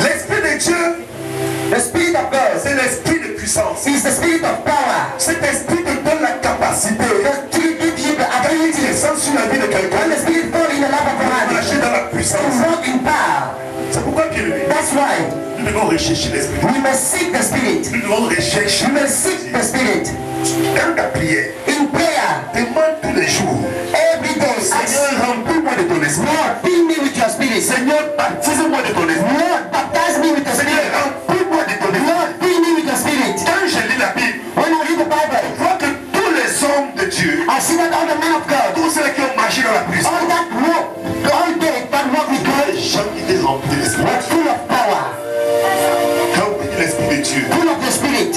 L'Esprit de Dieu, the Spirit of God, c'est l'esprit de puissance. is the Spirit of power. Cet esprit te donne la capacité To give you the ability. descendre sur la vie de When quelqu'un, the Spirit fall in the lap of a man, marcher dans la to puissance. walk in power. C'est pourquoi qu'il est. That's why Nous devons rechercher l'esprit. we must seek the Spirit. Nous devons rechercher. We must seek the Spirit. Quand ta prière, In prayer, demande tous les jours. every day, ask, Seigneur, remplis-moi de ton esprit. Lord, fill me with your Spirit. Seigneur, baptise-moi de ton esprit. Lord, baptize me with the Seigneur, Spirit. remplis-moi de ton esprit. Lord, fill me with your Spirit. Quand je lis la Bible, When I read the Bible, je vois que tous les hommes de Dieu, I see that all the men of God, tous ceux qui ont marché dans la puissance, all that walk, all day that walk with God, les gens qui étaient remplis de l'esprit, were full of power, remplis de l'esprit de Dieu. full of the Spirit.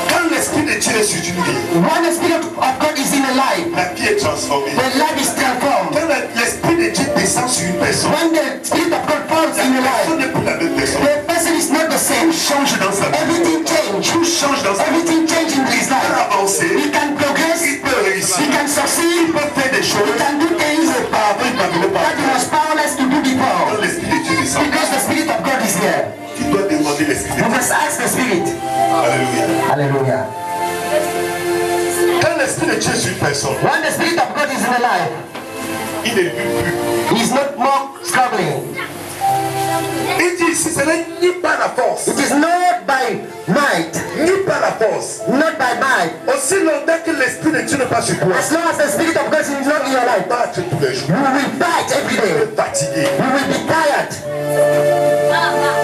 Quand l'esprit de Dieu est sur une vie, When the Spirit of God is in a life, la vie est transformée. the life is transformed. Quand l'esprit de Dieu descend sur une personne, When the Spirit of God falls la in a personne life, n'est plus la même personne. the person is not the same. Change dans sa vie. Everything change. Tout change dans sa vie. Everything change in his Il peut life. avancer, He can progress. il peut He réussir, can il succeed. peut faire des He choses can do things avant il n'avait pas. that he was powerless to do Quand before. l'esprit de Dieu descend, Because the Spirit of God is there. tu dois demander l'esprit de You Dieu. must ask the Spirit. Alléluia. Hallelujah. Quand l'esprit de Dieu est sur une personne, When the Spirit of God is in a life, il ne lutte plus. he is not more struggling. Il dit ici, ce n'est ni par la force, It is not by might, ni par la force. not by might. Aussi longtemps que l'esprit de Dieu n'est pas sur toi, As long as the Spirit of God is not in your life, battre tous les jours, you will fight every day. fatigué. You will be tired.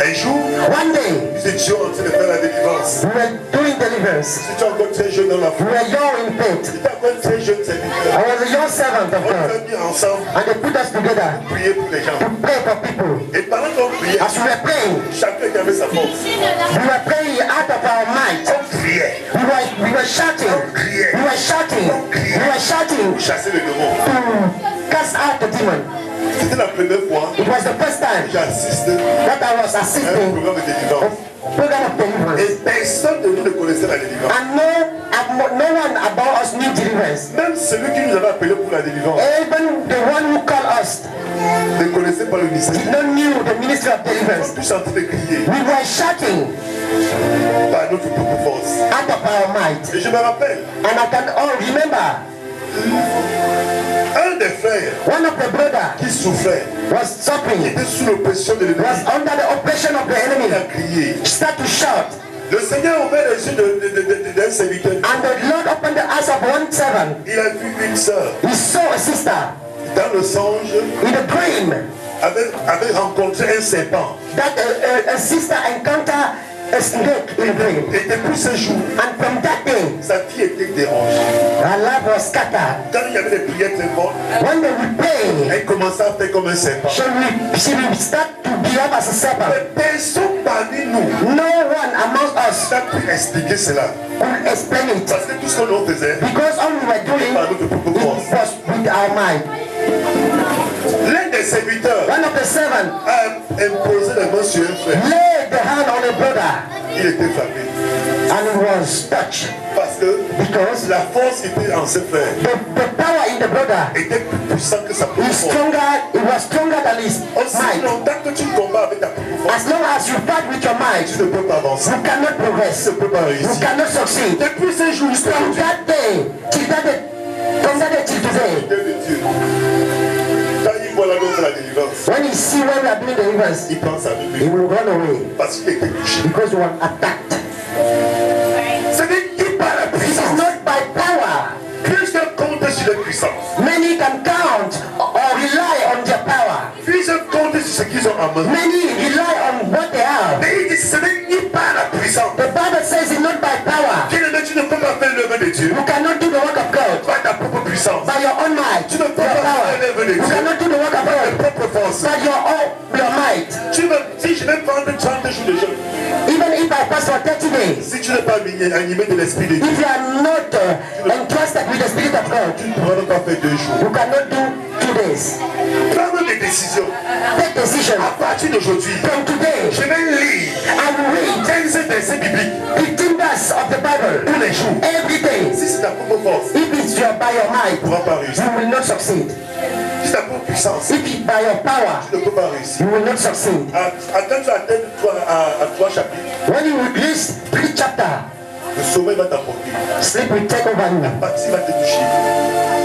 Un jour, One day, nous étions en train de faire la délivrance. we were doing deliverance. Si tu es encore très jeune dans la We foi, were young in faith. tu es encore très jeune I serviteur. was a young servant of On nous God. a mis ensemble And they put us together pour prier pour les gens. to pray for people. Et pendant qu'on priait, As we were praying, chacun qui avait sa force, we were praying out of our might. on criait We were shouting. We were shouting. We were shouting pour chasser le démon. to cast out the demon. C'était la première fois It was the first time que j'assiste that I was à un assisting programme de délivrance. a program of deliverance. Et personne de nous ne connaissait la délivrance. And no one about us knew deliverance. Même celui qui nous avait appelé pour la délivrance Even the one who called us ne connaissait pas le ministère. did not knew the ministry of On deliverance. tous en train de crier We were shouting par notre propre force. out of our might. Et je me rappelle, And I can all remember un des frères one of the brothers qui souffrait, was qui suffering, était sous l'oppression de l'ennemi, was under the oppression of the il enemy. a crié. Start to shout. Le Seigneur a ouvert les yeux d'un serviteur. And the Lord opened the eyes of one servant. Il a vu une sœur He saw a sister dans le songe in a dream avait rencontré un serpent. that a sister encountered a snake in a dream. Et depuis ce jour, And from that day, sa vie était dérangée. her life was scattered. Quand il y avait des prières très fortes, When they would pray, elle commençait à faire comme un serpent. she will start to behave as a serpent. Mais personne parmi nous No one among us n'a pu expliquer cela. could explain it. Parce que tout ce que nous faisait, Because all we were doing par notre propre force. was with our mind. L'un des serviteurs One of the servants a imposé la main sur un frère. laid the hand on a brother Il était frappé. and he was touched. Parce que Because la force qui était en ce frère the power in the brother était plus puissante que sa propre is force. it was stronger than his Aussi might. longtemps que tu combats avec ta propre force, As long as you fight with your might, tu ne peux pas avancer. you cannot Tu progress. ne peux pas You réussir. cannot succeed. Depuis ce jour jusqu'à From aujourd'hui, that day till that day, till today, Dieu de Dieu, quand il voit la dose de la délivrance, when he see when we are doing deliverance, il prend sa he Bible will run away parce qu'il était touché. because you are attacked. Ce n'est ni par la It is puissance. not by power. Plusieurs comptent sur la puissance. Many can count or rely on their power. Plusieurs comptent sur ce qu'ils ont en main. Many rely on what they have. Mais il dit ce n'est ni par la puissance. The Bible says it's not by power. Tu ne peux pas faire l'œuvre de Dieu You cannot do the work of God par ta propre puissance. by your own might. Tu ne peux Your pas power. faire l'œuvre de You Dieu cannot do the work of par ta God propre force. by your might. Si je vais prendre 30 jours de jeûne, Even if I fast for 30 days, si tu n'es pas animé de l'Esprit de Dieu, if you are not entrusted with the Spirit of God, tu ne pourras même pas faire 2 jours. you cannot do 2 days. Prends des décisions. Take decision. À partir d'aujourd'hui, From today, je vais lire I will read 15 versets bibliques 15 verses of the Bible tous les jours. every day. Si c'est ta propre force, If it's means you are by your tu might, ne pourras pas réussir. you will not succeed. Si ta propre puissance, If you, by your power, tu ne peux pas réussir. you will not succeed. Quand tu atteins à 3 chapitres, When you reach 3 chapters, le sommeil va t'apporter. sleep will take over you. La partie va te toucher.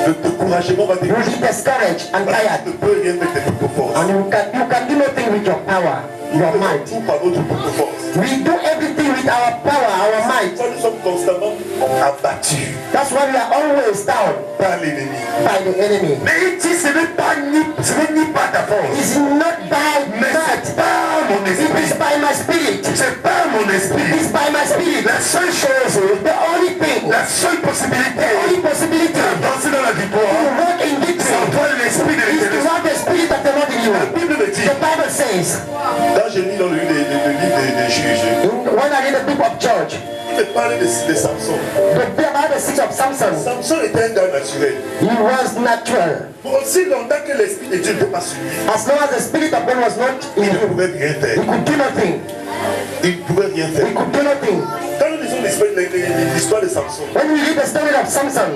Le découragement va te You will toucher. be discouraged and Tu tired. ne peux rien avec tes propres forces. And you can do nothing with your power, your might. Tout par notre propre force. We do everything with our power, our might. Quand nous sommes constamment abattus That's why we are always down par l'ennemi. by the enemy. Mais il dit, ce n'est ni par ta force. It's not by Mais might. c'est par mon It is esprit. by my spirit. C'est par mon It esprit. is by my spirit. La seule chose, The only thing, la seule possibilité only possibility d'avancer dans la to victoire, walk in c'est victory avoir l'esprit de is to l'éternel. have the spirit of the Lord in you. La Bible me dit, The Bible says, quand je lis dans le livre des juges, when I read the book of George, il me parle de Samson. about the six of Samson, Samson était un gars naturel. he was natural. Pour aussi longtemps que l'esprit de Dieu ne peut pas suivre, As long as the spirit of God was not in il ne him, pouvait rien he faire. could do nothing. Il ne pouvait rien He faire. could do nothing. Quand nous lisons l'histoire de Samson, When we read the story of Samson,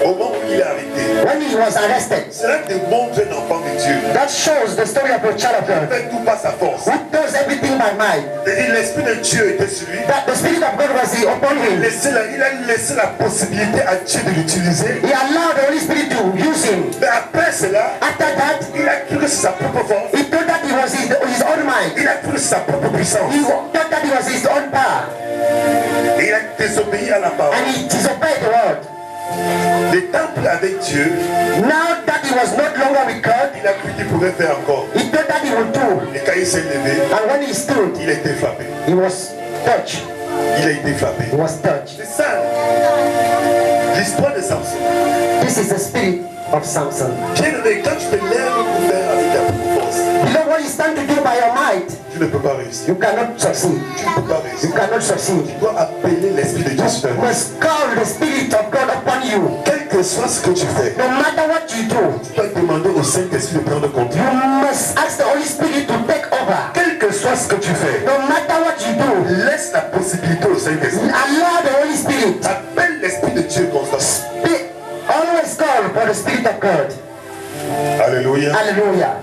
au moment où il est arrêté, when he was arrested, cela démontre un enfant de Dieu. that shows the story of a child of Il God fait tout par sa force. who does everything by might. Et l'esprit de Dieu était sur lui. That the spirit of God was upon him. Il a laissé la possibilité à Dieu de l'utiliser. He allowed the Holy Spirit to use him. Mais après cela, After that, il a cru que c'est sa propre force. he thought that it was his own mind. Il a cru que c'est sa propre puissance. He thought that it was his own power. Et il a désobéi à la parole. And he disobeyed the word. Le temple avec Dieu, Now that he was not longer with God, il a cru qu'il pouvait faire encore. he thought that he would do. Et quand il s'est levé, And when he stood, il a été frappé. he was touched. Il a été frappé. He was touched. C'est ça l'histoire de Samson. This is the spirit of Samson. Bien aimé, quand tu te lèves pour faire avec ta propre force, You know what you stand to do by your might? tu ne peux pas réussir. You cannot succeed. Tu ne peux pas You réussir. cannot succeed. Tu dois appeler l'esprit de Dieu sur ta You vie. must call the spirit of God upon you. Quel que soit ce que tu fais, No matter what you do, tu dois demander au Saint-Esprit de prendre contrôle. you must ask the Holy Spirit to take over. Quel que soit ce que tu fais, No matter what you do, laisse la possibilité au Saint-Esprit. allow the Holy Spirit. Appelle l'esprit de Dieu constamment. Always call for the Spirit of God. Alléluia. Hallelujah.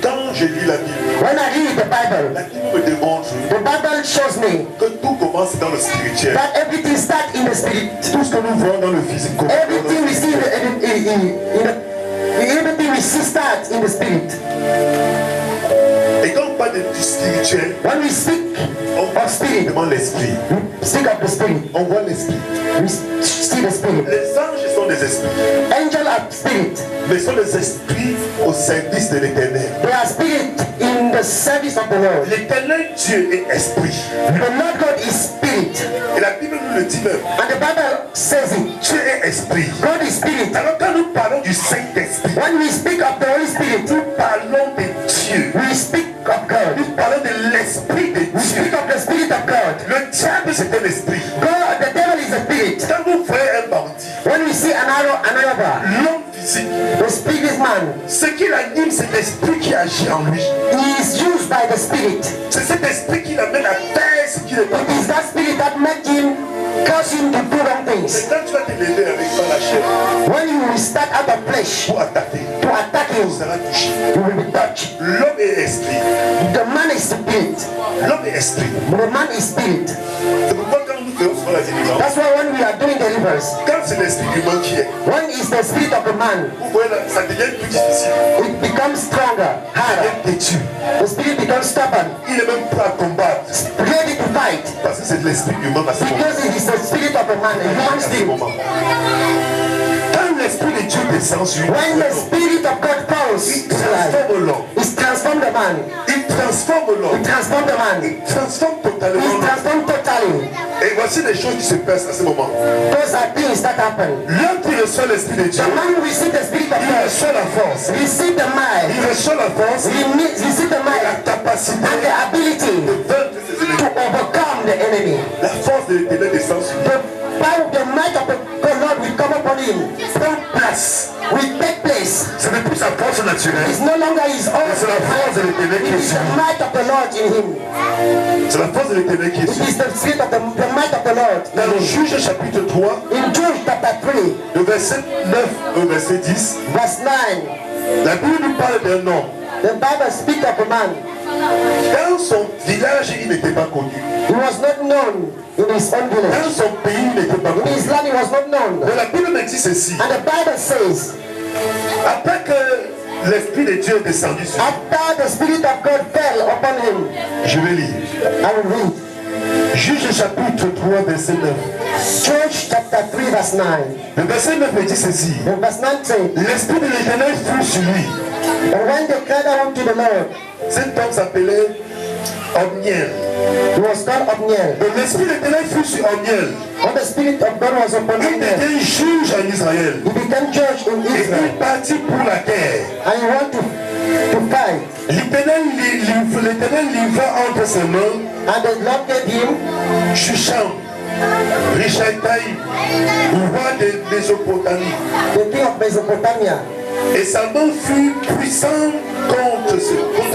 Quand je lis la Bible, When I read the Bible, la Bible me démontre the Bible shows me que tout commence dans le spirituel. that everything starts in the spirit. Tout ce que nous voyons dans le physique commence dans le Everything we see spirituel. everything we see starts in the spirit. Et quand on parle du spirituel, When we speak on of spirit, demande l'esprit. we speak of the spirit. On voit l'esprit. We see the spirit. Les anges sont des esprits, Angel are spirit. mais sont des esprits au service de l'éternel. They are spirit in the service of the Lord. L'éternel Dieu est esprit. The Lord God is spirit. Et la Bible nous le dit même. And the Bible says it. Dieu est esprit. God is spirit. Alors quand nous parlons du Saint-Esprit, When we speak of the Holy Spirit, nous parlons de Dieu. we speak of God. Nous parlons de l'esprit de We speak Dieu. of the spirit of God. Le diable c'est un esprit. God, the devil is a spirit. Quand vous voyez un bandit, When we see an robber, l'homme physique, the spirit man, ce qui l'anime, c'est l'esprit qui agit en lui. he is used by the spirit. C'est cet esprit qui l'amène à faire ce qu'il est pas. It is that spirit that makes him cause him to do wrong things. C'est quand tu vas te lever avec par la chair When you will start out of flesh pour attaquer, to attack tu him, seras touché. you will be touched. L'homme est esprit. The man is spirit. L'homme est esprit. The man is spirit. C'est pourquoi quand nous faisons souvent la délivrance, That's why when we are doing deliverance, quand c'est l'esprit humain qui est, when it's the spirit of a man, vous voyez là, ça devient plus difficile. it becomes stronger, Il harder. est têtu. The spirit becomes stubborn, Il est même prêt à combattre. ready to fight. Parce que c'est de l'esprit humain à ce moment. Because it is the spirit of a man, a human À ce spirit. moment. Quand l'esprit de Dieu descend sur lui, When the spirit of God falls il to life, transforme l'homme. it transforms the man. Il transforme It l'homme. transforms the man. Il transforme totalement It l'homme. transforms totally. Et voici les choses qui se passent à ce moment. Those are things that happen. L'homme qui reçoit l'esprit de Dieu, The man who receives the spirit of il God, reçoit la force. receive the mind, Il reçoit la force receive the et la mind capacité and the ability de vaincre ses to ennemis. overcome the enemy. La force de l'éternel descend sur lui. The might of the Lord will come upon him. Prend place. Will take place. Ce n'est plus sa force naturelle. It's no longer his own. C'est la force de l'Éternel qui It est is sur the lui. might of the Lord in him. C'est la force de l'Éternel qui est It sur lui. is the spirit of the might of the Lord in Dans him. Juge chapitre 3, In Jude chapter 3, le verset 9 au verset 10, verse 9, la Bible nous parle d'un homme. the Bible speaks of a man. Dans son village, il n'était pas connu. He was not known in his own Dans village. son pays, il n'était pas In connu. his land, he was not known. Mais la Bible me dit ceci. And the Bible says, Après que l'Esprit de Dieu est descendu sur lui, after the Spirit of God fell upon him, je vais lire. I will read. Juge chapitre 3, verset 9. Jude chapter 3, verse 9. Le verset 9 me dit ceci. And verse 9 says, L'Esprit de l'Éternel fut sur lui. and when they cried out to the Lord, Cet homme s'appelait Omniel. he was called Othniel. Donc l'Esprit de l'Éternel fut sur Omniel. When the Spirit of God was upon Il Othniel, était juge en Israël. he became judge in Et Israel. il partit pour la guerre. And he wanted to fight. L'Éternel livra entre ses mains And the Lord gave him Shusham, Rishaïtaï, roi de Mésopotamie. the king of Mesopotamia. Et sa main fut puissante contre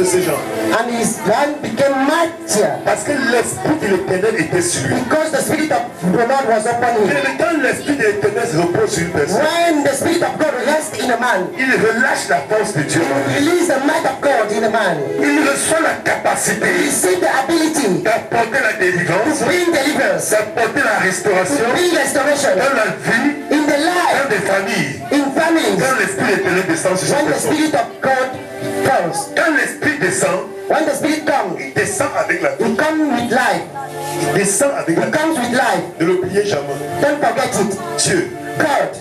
ces gens. And his hand became mightier Parce que l'Esprit de l'Éternel était sur lui. because the Spirit of the Lord was upon him. Mais quand l'Esprit de l'Éternel se repose sur une personne, When the Spirit of God rests in a man, il relâche la force de Dieu. release the might of God in a man. Il reçoit la capacité Receive the ability d'apporter la délivrance, to bring deliverance, d'apporter la to restauration bring restoration dans la vie, in the dans life, des familles. in families. Quand l'Esprit de l'Éternel descend sur cette When the personne, Spirit of God comes, quand l'Esprit descend, when the Spirit comes, il descend avec la vie. He comes with life. Il descend avec la He vie. comes with life. Ne l'oubliez jamais. Don't forget it. Dieu, God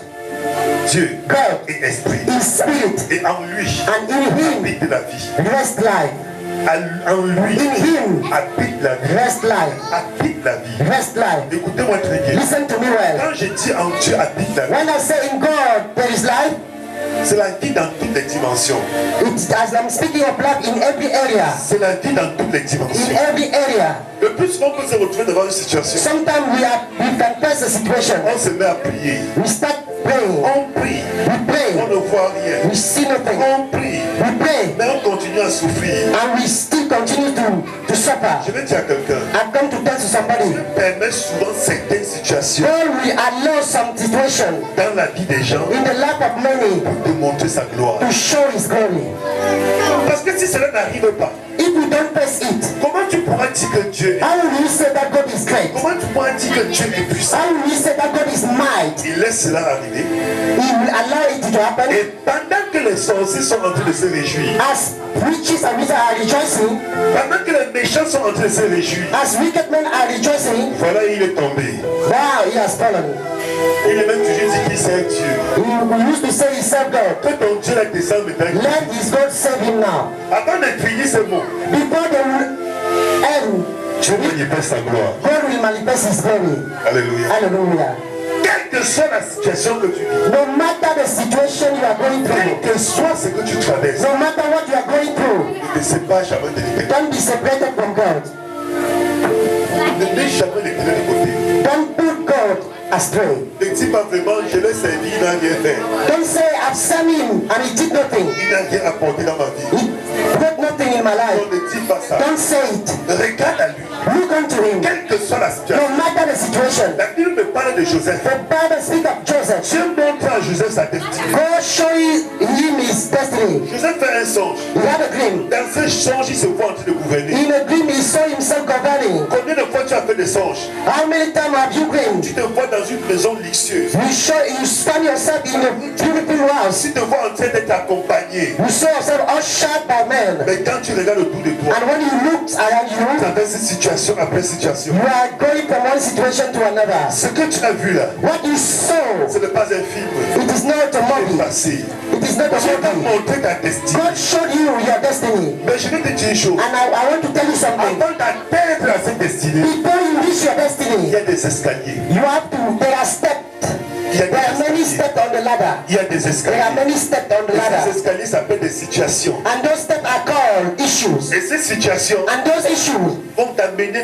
God est esprit. is spirit, Et en lui and in Him habite la vie. rest life. En lui In Him habite la vie. rest life. Habite la vie. Rest life. Écoutez-moi très bien. Listen to me well. Quand je dis en Dieu habite la vie, When I say in God there is life, c'est la vie dans toutes les dimensions. it's as I'm speaking of life in every area. C'est la vie dans toutes les In dimensions. every area. Le plus souvent, on peut se retrouver devant une situation. Sometimes we can face a situation. On se met à prier. We start praying. On prie. We pray. On ne voit rien. We see nothing. On prie. We pray. Mais on continue à souffrir. And we still continue to suffer. Je vais dire à quelqu'un. I come to tell to somebody. Dieu permet souvent certaines situations God will allow some situation dans la vie des gens in the life of many de montrer sa gloire. to show His glory. Parce que si cela n'arrive pas, If we don't face it, comment tu pourras dire que Dieu est? how will you say that God is great? Comment tu pourras dire que Dieu est puissant? How will you say that God is might? Il laisse cela arriver. He will allow it to happen. Et pendant que les sorciers sont en train de se réjouir, As witches and wizards are rejoicing, pendant que les méchants sont en train de se réjouir, as wicked men are rejoicing, voilà, il est tombé. wow, he has fallen. Il est même toujours dit qu'il sert Dieu. We used to say he served God. Que ton Dieu la descende maintenant. Let his God save him now. Avant de finir ce mot, Before they will end, Dieu manifeste sa gloire. God will manifest his glory. Alléluia. Hallelujah. Quelle que soit la situation que tu vis, No matter the situation you are going quel through, que soit ce que tu traverses, no matter what you are going through, ne te sépare jamais de l'éternel. don't be separated from God. Ne mets jamais l'éternel de côté. Don't put God astray. Ne dis pas vraiment, je l'ai servi, il n'a rien fait. Don't say I've served him and he did nothing. Il n'a rien apporté dans ma vie. He did nothing in my life. Non, ne dis pas ça. Don't say it. Regarde à lui. Look unto him. Quelle que soit la No situation. matter the situation. La Bible me parle de Joseph. The Bible speaks of Joseph. Dieu montre à Joseph sa destinée. God showing him his destiny. Joseph fait un songe. He had a dream. Dans ce songe, il se voit en train de gouverner. In a dream, he saw himself governing. Combien de fois tu as fait des songes? How many times have you dreamed? Tu te vois dans une maison luxueuse. You stand yourself in a beautiful house. Tu te vois en train d'être accompagné. You saw yourself ushered by men. Mais quand tu regardes autour de toi, And when you looked around tu you, traverses situation après situation. you are going from one situation to another. Ce que tu as vu là, What you saw, ce n'est pas un film. it is not a C'est movie. passé. It is not a Dieu t'a movie. montré ta destinée. God showed you your destiny. Mais je vais te dire une chose. And I want to tell you something. Avant d'atteindre à cette destinée, Before you reach your il destiny, y a des escaliers. you have to, there are steps. Il y a There are des many escaliers. steps on the ladder. Il y a des There are escaliers. many steps on the Et ladder. ces escaliers s'appellent des situations. And those steps are called issues. Et ces situations And those issues vont t'amener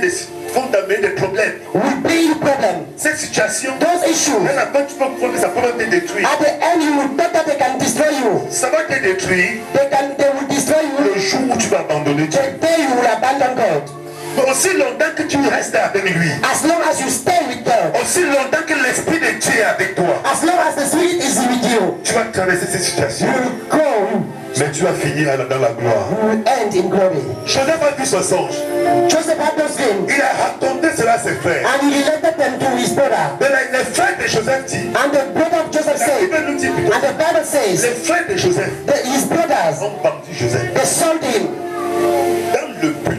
vont t'amener des problèmes. will bring you problem. Cette situation, Those issues, à la fin, tu peux croire que ça peut même te détruire. at the end you will think that they can destroy you. Ça va te détruire They will destroy you le jour où tu vas abandonner Dieu. the day you will abandon God. Mais aussi longtemps que tu restes avec lui, As long as you stay with God, aussi longtemps que l'Esprit de Dieu est avec toi, as long as the Spirit is with you, tu vas traverser cette situation. you will go, Mais tu vas finir dans la gloire. you will end in glory. Joseph a vu son songe. Joseph had those dreams, Il a raconté cela à ses frères. and he related them to his brother. Mais les frères de Joseph disent, And the brother of Joseph la said, Bible nous dit plutôt, and the Bible says, les frères de Joseph his brothers, ont vendu Joseph they sold him dans le but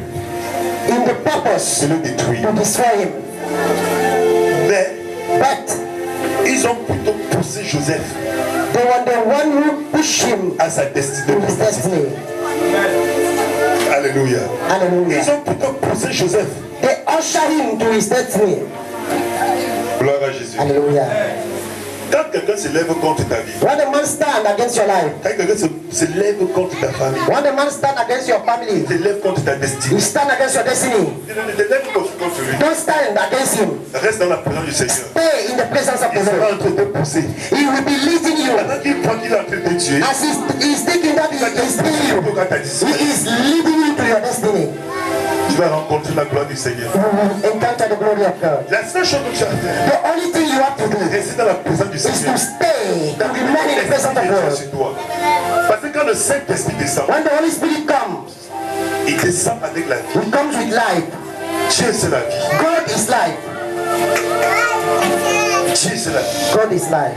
in the purpose de le détruire. to destroy him. Mais But ils ont plutôt poussé Joseph they were the one who pushed him à sa destinée. to his destiny. Alléluia. Hallelujah. Ils ont plutôt poussé Joseph. They ushered him to his destiny. Gloire à Jésus. Hallelujah. Quand quelqu'un se lève contre ta vie, When a man stand against your life, quand quelqu'un se lève contre ta famille, when a man stand against your family, se lève contre ta you destinée, stand against your destiny. ne te lève pas contre lui. Don't stand against him. Reste dans la présence du Seigneur. Stay in the presence of Il the sera Lord. en train de te pousser. He will be leading you. Pendant qu'il prend qu'il est en train de te tuer, As he's thinking that he is leading you, quand ta he destinée, is leading you to your destiny. tu vas rencontrer la gloire du Seigneur. You will encounter the glory of God. La seule chose que tu as à faire, The only thing you have to do rester dans la présence du is to Seigneur. stay, to remain in the presence of God. Sur toi. Parce que quand le Saint-Esprit descend, When the Holy Spirit comes, il descend avec la vie. he comes with life. Dieu c'est la vie. God is life. Dieu c'est la vie. God is life.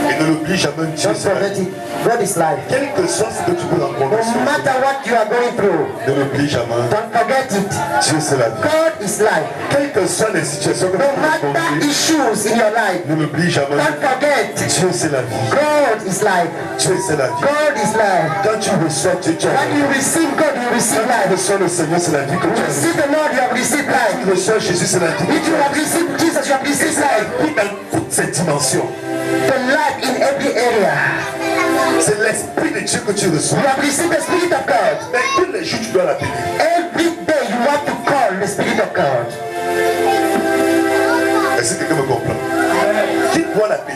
Et ne l'oublie jamais, Dieu Don't c'est la forget vie. it. God is life. Quel que soit ce que tu peux rencontrer, No matter what you are going through, ne l'oublie jamais. don't forget it. Dieu c'est la vie. God is life. Quelles que soient les situations que tu No peux matter rencontrer, issues in your life, ne l'oublie jamais. don't forget. Dieu c'est la vie. God is life. Dieu c'est la vie. God is life. Quand tu reçois Dieu, tu as When you receive God, you receive Quand tu life. reçois le Seigneur, c'est la vie que tu as. Receive the Lord, you have received life. Tu reçois Jésus, c'est la vie que If tu you as. have received Jesus, you have received life. Puis dans toutes ces dimensions, The life in every area. c'est l'Esprit de Dieu que tu reçois. You have received the Spirit of God. Mais tous les jours, tu dois l'appeler. Every day you have to call the Spirit of God. Est-ce que quelqu'un me comprend? Qui doit l'appeler?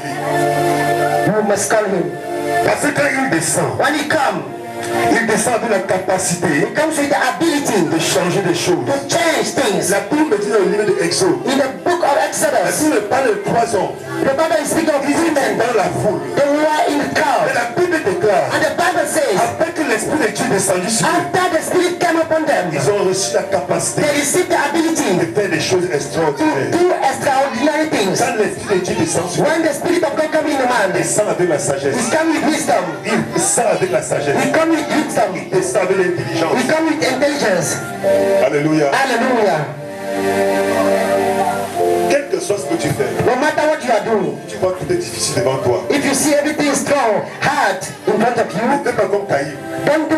You must call him. Parce que quand il descend, il descend avec la capacité He comes with the ability de changer des choses. to change things. La Bible me dit dans le livre de Exode, In the book of la Exodus, Bible me parle de 3 hommes. the Bible is speaking of Ils étaient women. dans la foule. They were in the Mais crowd. la Bible déclare, And the Bible says, après que l'Esprit de Dieu est descendu sur eux, after the Spirit came upon them, ils ont reçu la capacité they received the de ability faire des choses to extraordinaires. do extraordinary things. Quand l'Esprit de Dieu descend sur eux, When the Spirit of God comes in a man, il descend avec la he sagesse. comes with wisdom. Il descend avec la sagesse. He comes with wisdom. Il descend avec l'intelligence. He comes with intelligence. Alléluia. Hallelujah. Quel que soit ce que tu fais, No matter what you are doing, tu vois tout est difficile devant toi. if you see everything strong, hard in front of Ne you, fais pas comme Caïn, don't do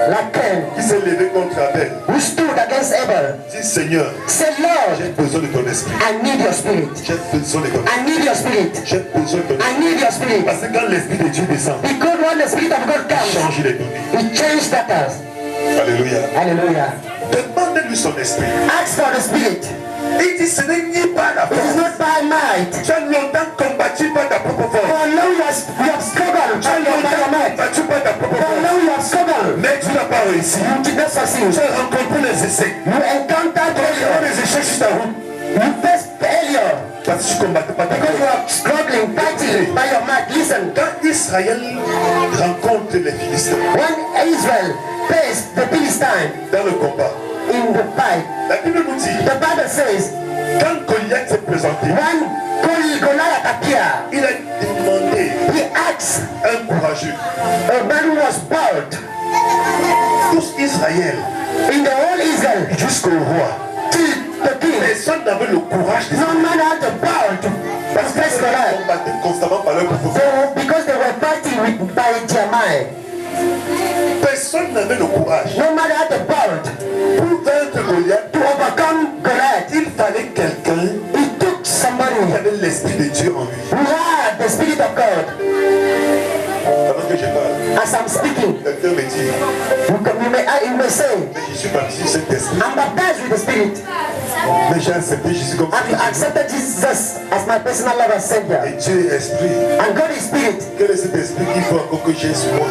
like Cain, qui s'est levé contre Abel. who stood against Abel. Dis Seigneur, Say, Lord, j'ai besoin de ton esprit. I need your spirit. J'ai besoin de ton esprit. I need your spirit. J'ai besoin de ton esprit. I need your spirit. Parce que quand l'esprit de Dieu descend, Because when the Spirit of God comes, change les données. He changes matters. Alléluia. Hallelujah. Demande-lui son esprit. Ask for the Spirit. Il dit ce n'est ni par la It is force. not by might. Tu as longtemps combattu par ta propre force. For now you have struggled. Tu as By your longtemps might. combattu par ta propre For force. now you have struggled. Mais tu n'as pas réussi. You did not succeed. Tu as rencontré les essais. You encountered Tu as failure. les échecs sur ta route. You faced failure. Parce que tu combattais pas ta Because you force. are struggling, fighting by your might. Listen, Quand Israël rencontre les Philistins when Israel faced the Philistine dans le combat, in the fight, la Bible nous dit, the Bible says, quand Goliath s'est présenté, when Goliath appeared, il a demandé he asked un courageux. a man who was bold Tous Israël, in the whole Israel jusqu'au roi, to the king. personne n'avait le courage de No man had the power to face Goliath. combattre constamment par leur propre force. Because they were fighting by their mind. Personne n'avait le courage. No man had the power Pour vaincre Goliath, to overcome Goliath. il fallait quelqu'un It took somebody qui avait l'esprit de Dieu en lui. who had the Spirit of God. Pendant que je parle, As I'm speaking, quelqu'un me dit, you may say, mais je suis baptisé du Saint-Esprit. I'm baptized with the Spirit. Mais j'ai accepté Jésus comme I've Seigneur. accepted Jesus as my personal Lord and Savior. Et Dieu est esprit. And God is Spirit. Quel est cet esprit qu'il faut encore que j'ai sur moi?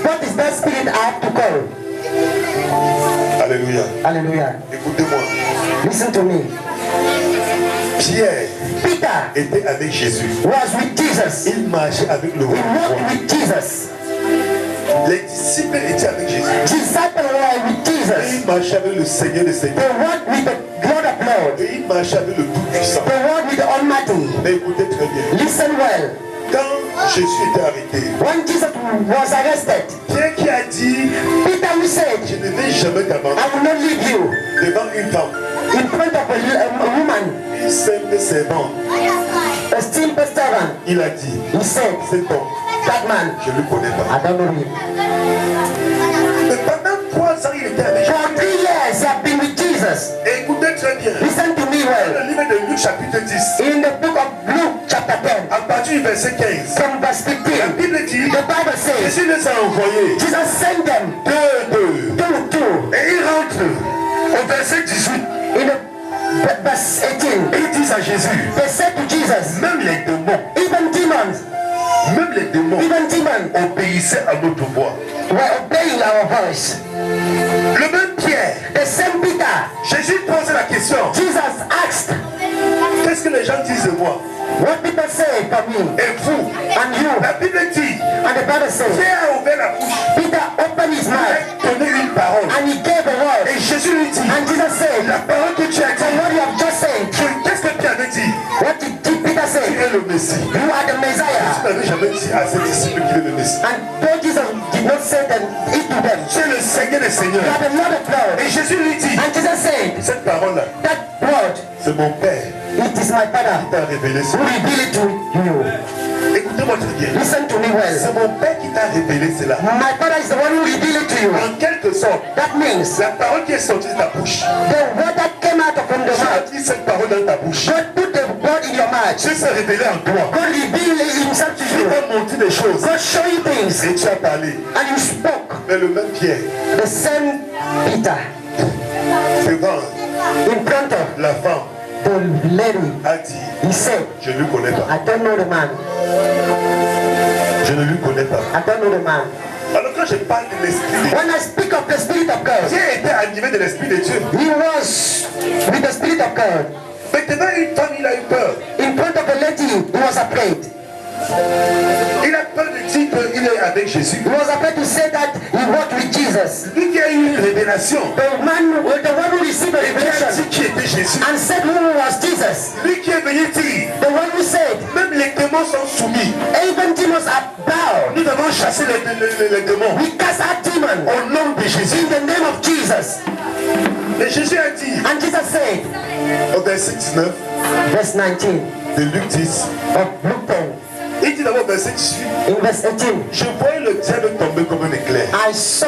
What is that Spirit I have to call? Alléluia. Hallelujah. Écoutez-moi. Listen to me. Pierre Peter était avec Jésus. was with Jesus. Il marchait avec le He roi. walked with Jesus. Les disciples étaient avec Jésus. Disciples were with Et Jesus. il marchait avec le Seigneur des Seigneurs. They walked with the Lord of Lords. Et il marchait avec le Tout-Puissant. They walked with the Almighty. Mais écoutez très bien. Listen well. Quand Jésus était arrêté, When Jesus was arrested, Pierre qui a dit, Peter who said, je ne vais jamais t'abandonner I will not leave you devant une femme, in front of a woman, une simple servante. a simple servant. Il a dit, He said, cet homme, that man, je ne le connais pas. I don't know him. Mais pendant 3 ans, il était avec Jésus. For 3 years he had been with Jesus. Et écoutez très bien. Listen to me Dans well. le livre de Luc chapitre 10, In the book of Luke chapter 10, à partir du verset 15, from verse la 15, Bible dit, the Bible says, Jésus les a envoyés Jesus sent them deux. two. Et ils rentrent au verset 18. In the verse 18, Et ils disent à Jésus, they said to Jesus, même les démons, even demons obéissaient à notre voix. were obeying our voice. Le même Pierre, The same Peter, Jésus pose la question, Jesus asked, qu'est-ce que les gens disent de moi? what people say for me Et vous? and you. La Bible dit, And the Bible says, Pierre a ouvert la bouche, Peter opened his il mouth a donné une parole. and he gave a word. Et Jésus lui dit, And Jesus said, la parole que tu as from dit, what you have just said, qu'est-ce que Pierre avait dit? what did Peter Tu say? es le Messie. You are the Tu Messiah. n'avais jamais dit à ses disciples qu'il est le Messie. And though Jesus did not say them, it to them, Tu es le Seigneur des you Seigneurs. are the Lord of Lords. Et Jésus lui dit, And Jesus said, cette parole-là, that word, c'est mon Père it is my Father qui t'a révélé who cela. revealed it to you. Écoutez-moi très bien. Listen to me well. C'est mon Père qui t'a révélé cela. My Father is the one who revealed it to you. En quelque sorte, That means la parole qui est sortie de ta bouche, the word that came out from the tu as mouth, dit cette parole dans ta bouche. God put the word in your mouth. Dieu s'est révélé en toi. God revealed himself to Il you. t'a montré des choses. God showed you things. Et tu as parlé. And you spoke. Mais le même Pierre, The same Peter devant in front of la femme, the lady, a dit, he said, je ne le connais pas. I don't know the man. Je ne le connais pas. I don't know the man. Alors quand je parle de l'Esprit de Dieu, When I speak of the Spirit of God, Dieu était animé de l'Esprit de Dieu. he was with the Spirit of God. Mais devant une femme, il a eu peur. In front of a lady, he was afraid. Il a peur de dire qu'il est avec Jésus. He was afraid to say that he walked with Jesus. Lui qui a eu une révélation, The one who received the il a revelation dit qui était Jésus. and said who was Jesus. Lui qui est venu dire, The one who said, même les démons sont soumis. even demons are bound. Nous devons chasser les démons We cast out demons au nom de Jésus. in the name of Jesus. Et Jésus a dit, And Jesus said, au verset 19 verse 19 de Luc 10, of Luke 10, il dit d'abord verset 18, in verse 18, je voyais le diable tomber comme un éclair. I saw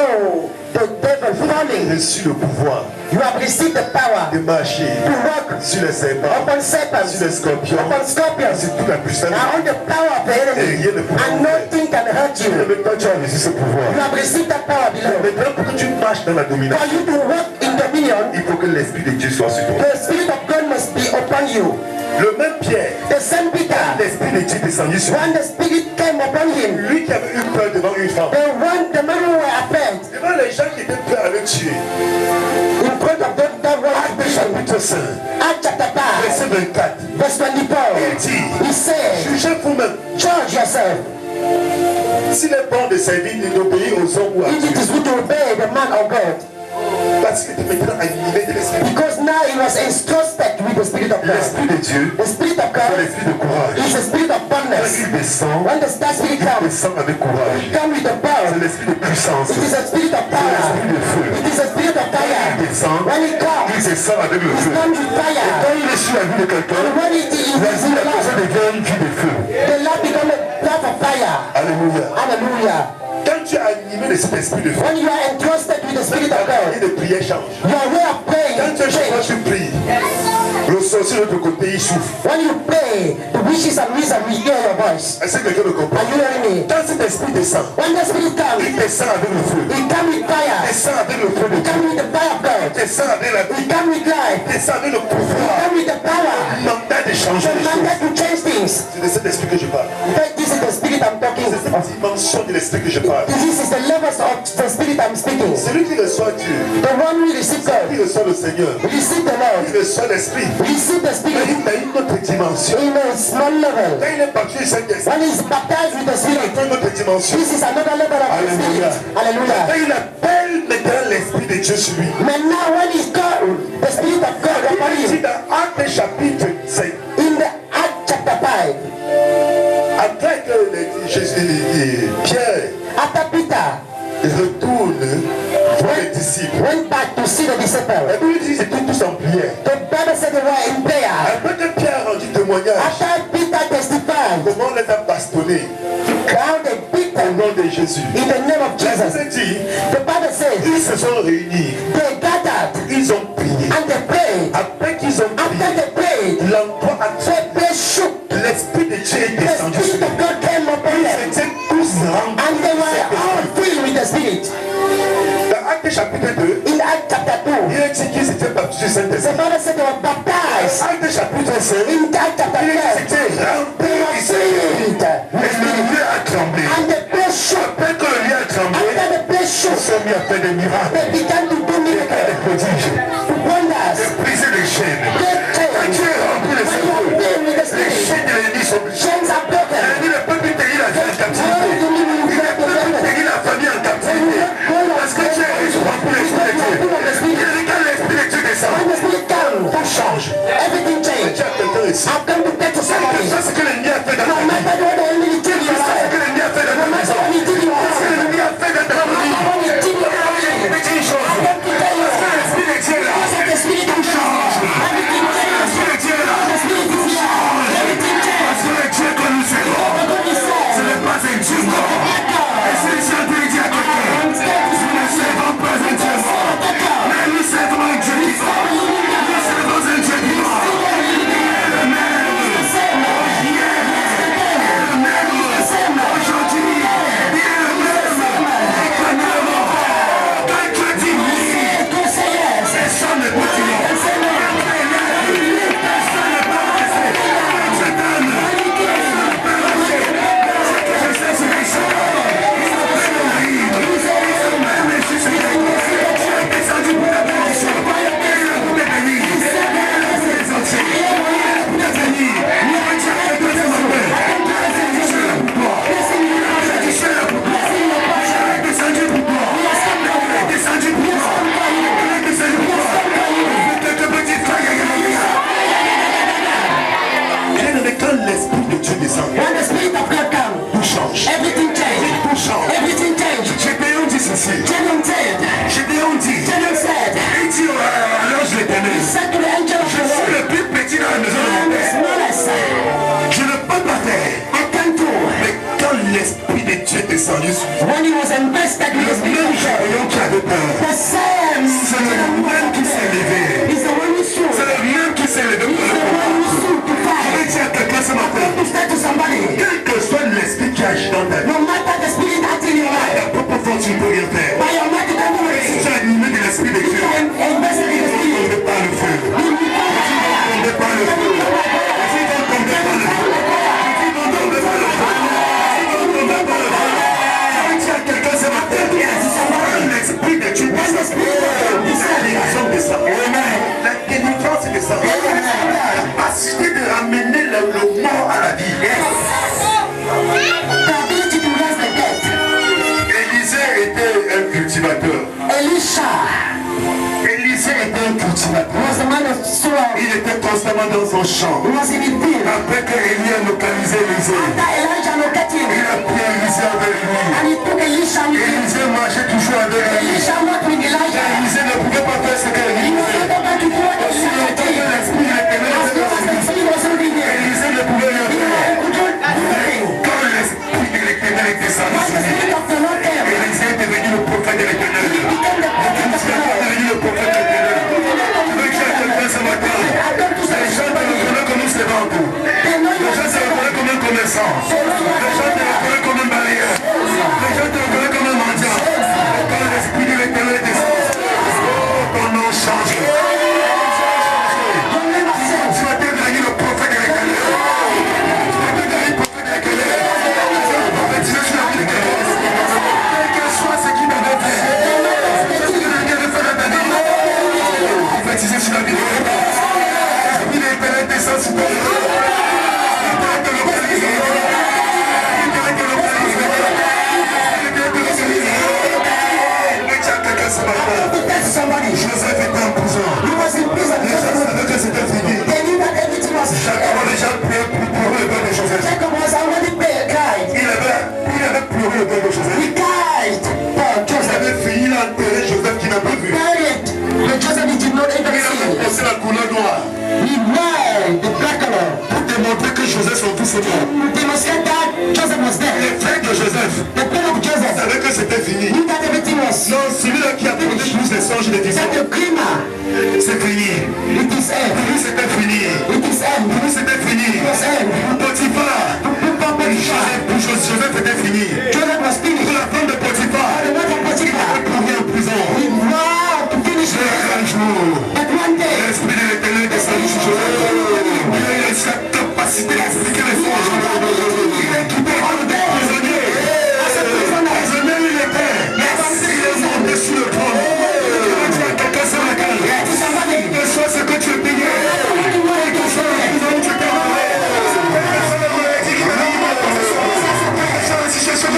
the devil J'ai falling. reçu le pouvoir You have received the power de marcher to walk sur les serpents, upon sur serpents, les scorpions, upon scorpions, sur toute la puissance. now on the power of the enemy, and nothing can hurt you. Mais toi, tu as reçu ce pouvoir. You have received that power, beloved. Maintenant, pour que tu marches dans la domination, For you to walk in dominion, il faut que l'Esprit de Dieu soit sur toi. the Spirit of God must be upon you. Le même Pierre, The same Peter, l'Esprit de Dieu descendu sur lui. when the Spirit came upon him, Lui qui avait eu peur devant une femme, the man who were afraid, devant les gens qui étaient prêts à le tuer. in front of that one Acte chapitre 5, Acts chapter 5, verset 24. verse 24, Il dit, he said, jugez vous-même. judge yourself. S'il est bon de servir, d'obéir aux hommes ou à If it Dieu. is good to obey the man of God, Parce qu'il était maintenant animé de l'Esprit. because now he was entrusted with the Spirit of God. L'Esprit de Dieu, The Spirit of c'est God l'Esprit de courage. is the Spirit of Quand boldness. il descend, When the Spirit il comes, descend avec courage. come with the C'est power. l'Esprit de puissance. It is a spirit of C'est l'Esprit power. de feu. It is a spirit of Il fire. descend, When he il comes, descend avec le feu. it comes with fire. Quand il est sur la vie de quelqu'un, And when it is la vie de la the personne devient une vie de feu. Lord becomes a path of fire. Alléluia. Hallelujah. Quand tu es animé de cet esprit de feu, When you are entrusted with the Spirit of ta manière God, de prière change. your way of praying Quand tu es chez toi, changes. tu pries. Le sorcier de l'autre côté, il souffle. When you pray, the witches and wizards will hear your voice. Est-ce que quelqu'un le comprend? Are you hearing me? Quand cet esprit descend, When the Spirit comes, il descend avec le feu. it comes with Il fire. descend avec le feu de It Dieu. comes with the fire of Il God. descend avec amené la vie. He comes with life. Descend avec le He pouvoir. comes with the power. Mandat de changer The les choses. mandate to change things. C'est de cet esprit que je parle. This is the spirit I'm talking C'est cette of. dimension de l'esprit que je parle. This is the levels of the spirit I'm speaking. Celui qui reçoit Dieu, The one who receives God, qui reçoit le Seigneur, receive the Lord, qui reçoit l'esprit, receive the mais spirit il a une autre dimension. in a small level. Quand il est baptisé du Saint-Esprit, When he's baptized with the il spirit, a une autre dimension. this is another level of the Alléluia. spirit. Hallelujah. Quand il appelle maintenant l'esprit de Dieu sur lui. But now when he's God, the spirit of God upon Il dit him, dans Actes chapitre 5, in the Act chapter 5, après que Pierre after Peter retourne voir les disciples, went back to see the la disciples, Bible dit qu'ils étaient tous en prière. the Bible said they were in prayer. Après que Pierre a rendu témoignage, After Peter testified, comment on les a bastonnés grounded au Peter nom de Jésus. in the name of La Jesus. Bible dit, The Bible says ils se sont réunis, they gathered ils ont prié. and they prayed. Après qu'ils ont After prié, they prayed, l'endroit a the place shook. l'esprit de Dieu est The descendu sur spirit eux. of God came upon Ils them, étaient tous remplis. and they were all filled with the spirit. Dans Actes chapitre 2, In Act chapter 2, il est dit qu'ils étaient baptisés du the Saint-Esprit. Bible said they were baptized. Actes chapitre 5, In Act chapter il est dit 12, qu'ils étaient they remplis were du Saint-Esprit. filled with Et le lieu a tremblé. and the place shook. Après que le lieu a tremblé, After the place ils shook, sont mis à faire des miracles, they began to do des miracles, prodiges, wonders. de briser les chaînes. They Quand came. tu es rempli de When you are Saint-Esprit, filled with the les spirit, chaînes de l'ennemi sont brisées. chains are broken. L'ennemi ne peut plus tenir la vie en captivité. Il ne peut plus tenir la famille en captivité. Parce que tu es rempli de l'Esprit de Dieu. Il dit quand l'Esprit de Dieu descend, When the spirit comes, tout change. everything Je changes. dis à quelqu'un ici, I've come to tell to somebody, ça c'est ce que l'ennemi a fait dans no ta vie. matter what the enemy did in your Ça c'est ce life, que l'ennemi a fait dans ta no matter maison. what he did in your Ce que life, l'ennemi a fait dans ta vie. what he did in your life, Je te dis une chose. I come to tell you, Parce que l'Esprit de Dieu est là. because of the spirit of God, everything changes. L'Esprit de Dieu est là. The spirit is here, everything changes. Parce que le Dieu que nous servons, The God is ce there. n'est pas un Dieu mort. Et si je peux dire à quelqu'un, nous ne servons pas un Dieu mort, mais nous servons un Dieu vivant. Nous servons un Dieu vivant. Le même hier, le même aujourd'hui, il est le même éternellement. Quand Dieu dit oui, personne ne peut dire non. Personne ne peut passer. Je donne. Personne ne peut lâcher. Ce que je sais, c'est les choses. L'esprit de Dieu descend. When the spirit of God comes, Tout change. everything changes. Tout change. Everything changes. Gédéon dit ceci. Gideon said, Gédéon dit. Gideon said, Il dit à l'ange de l'Éternel, said to the angel of je the suis Lord, le plus petit dans la maison de I mon am the père. smallest. Je ne peux pas faire. I can't do. Mais quand l'Esprit de Dieu est descendu sur lui, When he was invested with the le spirit même of God, Gédéon qui avait peur, the same c'est le même qui s'est levé. is the one who stood. C'est le même qui s'est levé pour The le one who stood to Je fight. vais dire à quelqu'un ce matin, To stand to somebody. quel que soit l'esprit qui agit dans ta vie, No matter the spirit acting in your life, ta propre force, tu ne peux rien faire. by your might you can do Si it. tu es animé de l'esprit de Dieu, And invested in the tu spirit. ne tomberas pas le feu. Tu ne tomberas pas le feu. Tu ne tomberas pas le feu. Tu ne tomberas pas le feu. Tu ne tomberas pas le feu. Je vais dire à quelqu'un ce matin, quand l'esprit de Dieu descend, la guérison descend. La délivrance descend. La capacité de ramener le mort à la vie. The ability to raise the dead. Élisée était un cultivateur. Elisha Élisée était un cultivateur. was the man of soil. Il était constamment dans son champ. He was in the field. Après que Élie a localisé Élisée, After Elijah located il him, a pris Élisée avec lui. and he took Elisha with him. Élisée marchait toujours avec lui. Elisha walked with Elijah. Élisée ne pouvait pas faire ce He qu'Élie was faisait. not able to do what Si Elijah longtemps que did. l'esprit de l'Éternel As était long dans as sa the vie, spirit was already there, Élisée ne pouvait rien faire. he could not do anything. Quand l'esprit de l'Éternel est descendu When sur the lui, spirit of the Lord came, Élisée est devenu le prophète de l'Éternel. he became the prophet of Tu the n'es pas Lord. devenu le prophète de l'Éternel. Je veux dire à quelqu'un ce matin, I come to say les gens te reconnaissent comme un servant. they know you Les gens are te reconnaissent comme un commerçant. Les gens te reconnaissent comme un balayeur. Les gens te reconnaissent comme un mendiant. Et quand l'esprit de l'Éternel descend, de Joseph the pain of Joseph. savait que c'était fini. He that everything was Non, celui-là qui a produit plus les songes des that disciples, the dreamer. c'est fini. It is end. Pour lui, c'était fini. It is end. Pour lui, c'était fini. It was end. Pour Potiphar, pour Joseph, c'était fini. Joseph was Pour finished. la femme de Potiphar, The wife of Potiphar. pour lui en prison. He vowed to finish Mais it. un jour, But one day, l'Esprit de l'Éternel descendu sur Joseph. Il a eu cette capacité d'expliquer les songes. Il a quitté hors des prisonniers. Prisonnier, il était. Il est monté sur le trône. Il a dit à quelqu'un sur la cale. Quelque chose, c'est que tu es payé. Quelque chose, tu es payé. Si je suis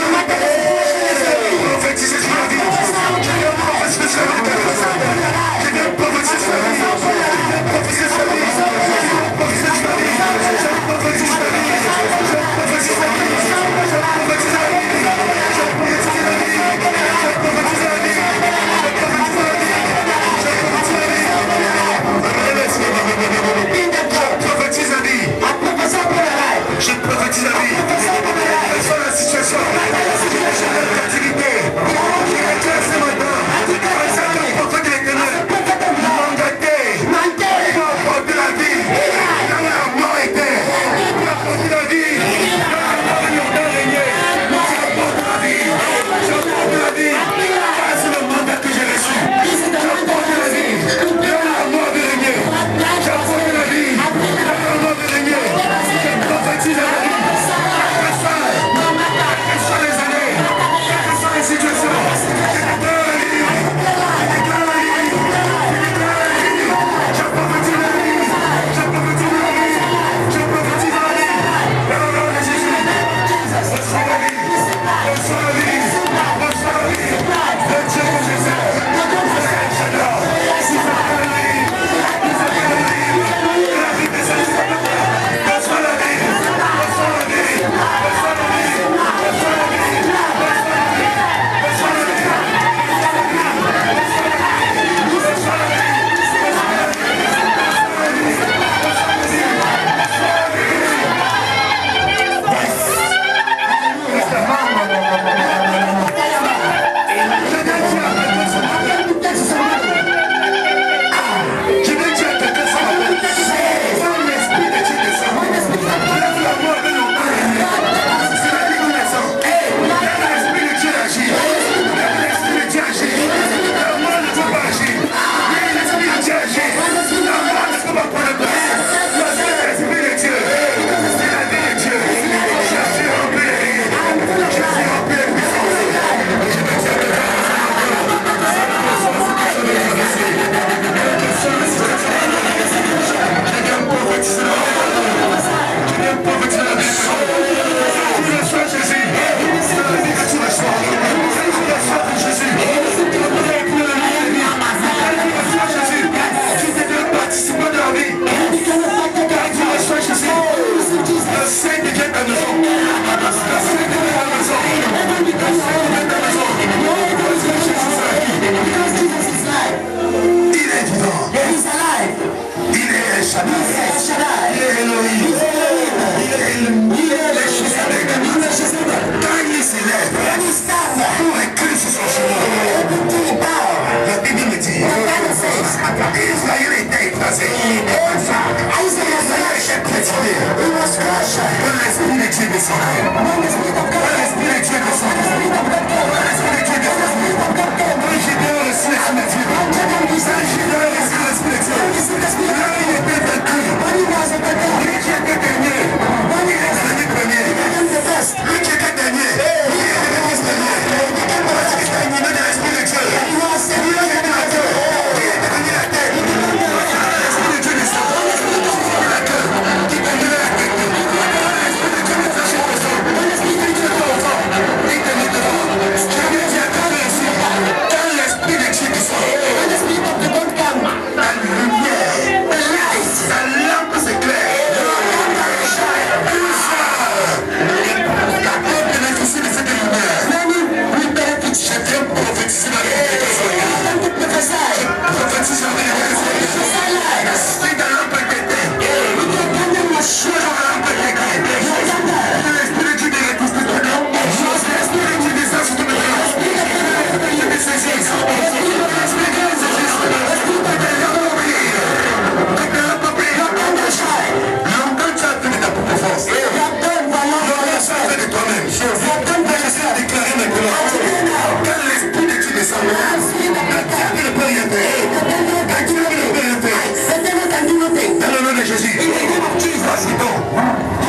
Jésus. In the name of Jesus. Vas-y donc.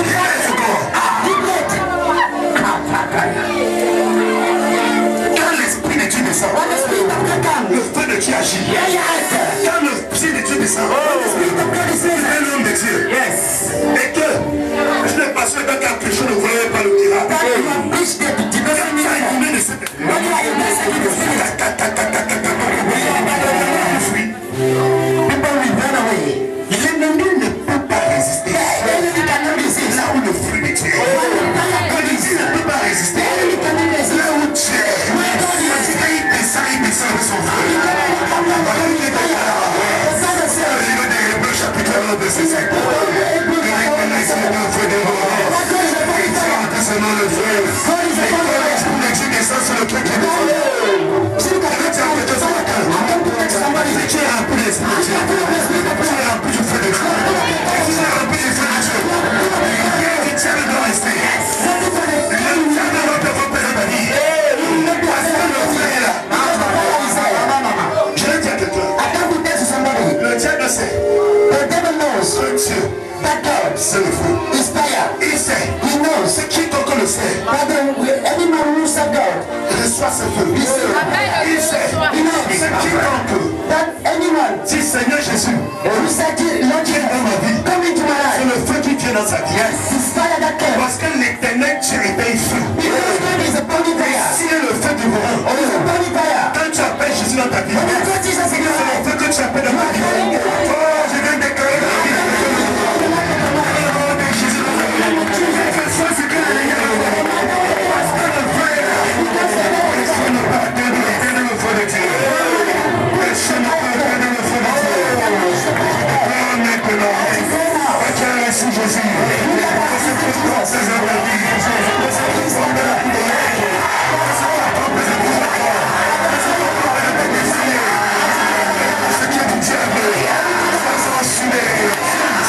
Let's go. Quand l'esprit de Dieu descend, When the Spirit of God comes, le feu de Dieu agit. yeah, yeah. Quand l'esprit de Dieu descend, The Spirit of God is present. un homme de Dieu. Yes. Et que je n'ai pas sûr que quelque chose ne voulait pas le dire. That you have reached there to deliver Quand me. tu as une de cette When you are invested in the Spirit, people will run away. l'ennemi ne peut pas résister. The enemy cannot resist. Là où le fruit de Dieu est. Il ne peut pas résister. The enemy cannot resist. Là où Dieu est. Il descend de son feu. Le livre des Hébreux chapitre 1 verset 5. Il reconnaissent le feu des morts. Il tient seulement le feu. Et quand l'esprit de Dieu descend sur le truc qui descend. Tu es rempli de l'esprit de Dieu. Tu es rempli du feu de Dieu. Tu es rempli du feu de Dieu. Rien qui tient le doit rester. Le diable va te repérer ta vie. Parce que le feu est là. Je le dis à quelqu'un. Le diable sait que Dieu, c'est le feu. Il sait. C'est quiconque le sait. Reçoit ce feu. Il sait. C'est quiconque. Si Seigneur Jésus, viens dans ma vie. C'est le feu qui vient dans sa vie. Parce que l'éternel Dieu était feu. Si le feu du mourant, quand tu appelles Jésus dans ta vie, c'est le feu que tu appelles dans ta vie. Oh, je viens de déclarer la vie. Oh, Jésus, fais ça, c'est que parce que le feu est là. Personne ne peut atteindre le feu de Dieu. Personne ne peut atteindre le feu de Dieu. Oh, maintenant, tu as reçu Jésus. C'est pour ces œuvres de vie. C'est pour la prière. Ce qui est du diable, sois consumé.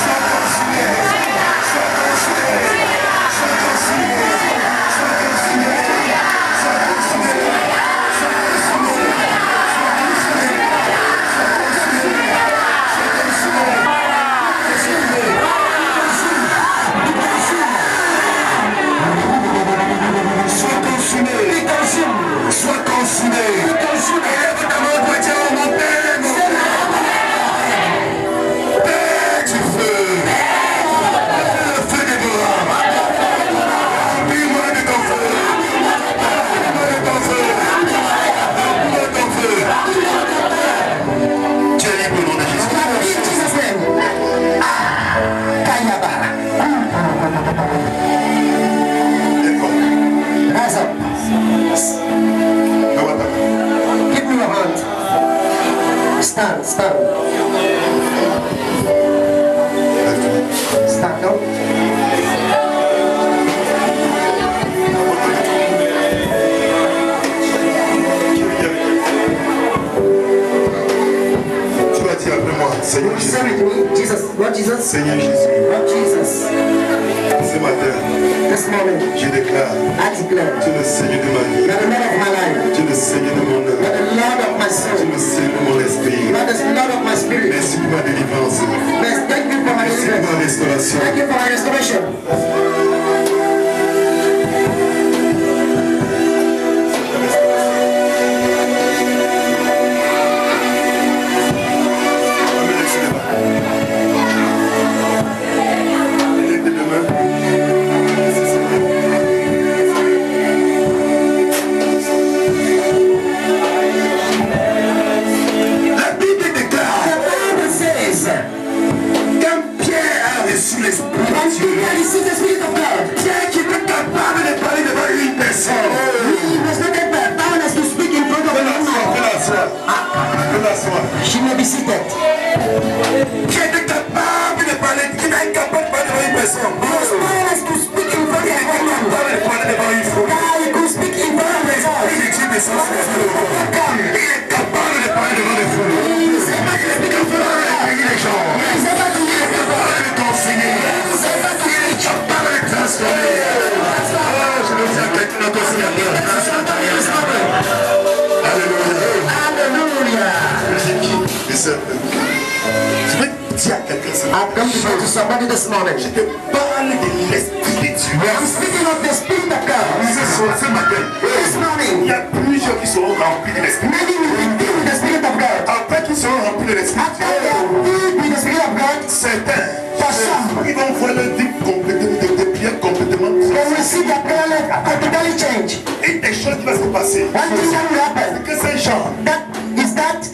Sois consumé. Sois consumé. Sois consumé. Sois consumé. Sois consumé. Sois consumé. Sois consumé. Sois consumé. Élève ta main pour dire oh, mon Père, mon Père. Père du feu. Le feu dévorant. Remplis-moi de ton feu. Remplis-moi de ton feu. Remplis-moi de ton feu. Tu es libre au nom de Jésus. Rise up. Give me your hand. Stand. Stand up. Tu vas dire après moi, Seigneur Jésus. Say with me, Jesus. Lord Jesus. Seigneur Jésus, Lord Jesus. ce matin, This morning, je déclare, I declare tu es le Seigneur de ma vie, you are the Lord of my life. tu es le Seigneur de mon You âme, are the Lord of my tu es soul. le Seigneur de mon esprit. You are the Lord of my spirit. Merci pour ma délivrance, Thank you for my merci pour ma deliverance. restauration. Thank you for my restoration. Amène sur les mains. Lève les deux mains. La Bible déclare The Bible says, quand Pierre a reçu l'Esprit de when Dieu, Peter received the Spirit of God, Pierre qui était capable de parler devant une personne. he was not powerless to speak in front of Fais-la the soir, woman. fais-la soir. Fais-la soir. She may be seated. Qui était capable de parler, qui n'est incapable de parler devant une personne. He was powerless to speak in front Il of est a woman. capable de parler devant une foule. Now he could speak in front of the church. Il est Dieu descend sur les foules. Il est capable de parler devant les foules. He is able to speak in front of the church. Il est gens. He is able to Il est capable de conseiller. He is able to Il est capable de transformer. Oh, je le dis à quelqu'un d'autre aussi. Alléluia. Hallelujah. Je vais dis à quelqu'un ce I'm going to say to somebody this morning. Je te parle de l'esprit de Dieu. I'm speaking of the Spirit of God. Ce matin, This il morning, y a plusieurs qui seront remplis de l'esprit. many will be filled with the Spirit of God. Après qu'ils seront remplis de l'esprit, After they are filled with the Spirit of God, certains, for some, ils vont voir leur vie complètement, de prière complètement. they will see their prayer life completely change. Et des choses qui vont se passer. One thing that will happen, Que ces gens, that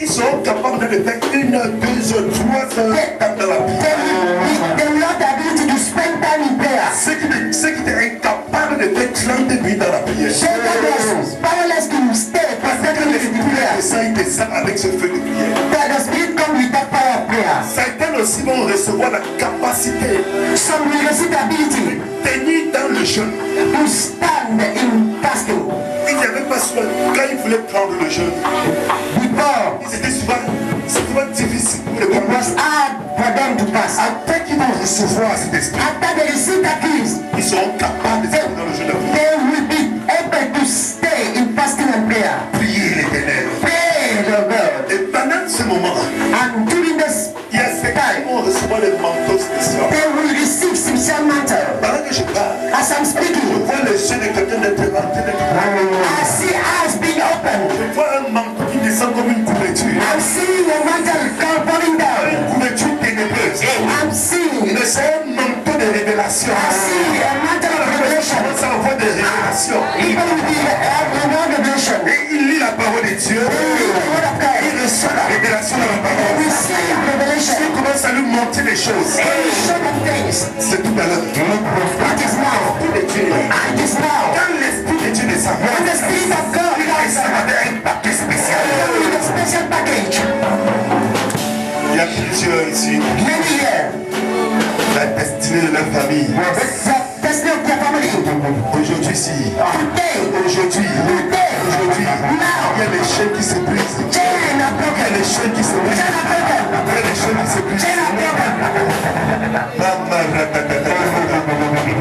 ils seront capables de faire 1 heure, 2 heures, 3 heures dans la prière. they will have the ability to spend time in prayer. Ceux qui étaient incapables de faire 30 minutes dans la prière. They are powerless to stay for Parce que 30 minutes in l'esprit prayer. de ça, il descend avec ce feu de prière. That the Spirit comes with that power of prayer. Certains aussi vont recevoir la capacité Some will receive the ability de tenir dans le jeûne. to stand in fasting. Ils n'avaient pas souvent, quand ils voulaient prendre le jeûne, Before, c'était souvent difficile pour les it prendre. was hard for them to fast. Après qu'ils vont recevoir cet esprit, After they receive that gift, ils seront capables de faire dans le jeûne. they will be able to stay in fasting and prayer. Prier l'Éternel. Pray the God. Et pendant ce moment, And during this il y a ceux qui vont recevoir les manteaux spéciaux. they will receive special mantle. Pendant que je parle, As I'm je speaking, vois les yeux de quelqu'un d'être rentré d'être. I see eyes being opened. Je vois un manteau qui descend comme une couverture. I'm seeing a mantle falling down. Une couverture ténébreuse. I'm seeing, Mais c'est un manteau de révélation. I see a mantle of revelation. Commence à avoir des révélations. People will be having one revelation. Et il lit la parole de Dieu. The word of God. Il reçoit la révélation de la parole. We see revelation. Il commence à lui monter les choses. We show them things. C'est tout à l'heure. It is now. L'Esprit de Dieu. It is now. Quand l'Esprit de Dieu descend, When the Spirit of God il comes descend avec un paquet spécial. with a special package. Il y a plusieurs ici. Many here. La destinée de leur famille. The destiny of their family. Aujourd'hui, ici. Today. Aujourd'hui. Today. Aujourd'hui. Now. Il y a les chaînes qui se brisent. Chain are Il y a broken. les chaînes qui se brisent. Chain are broken. Il y a les chaînes qui se brisent. Chain are broken. Maman, ratatata.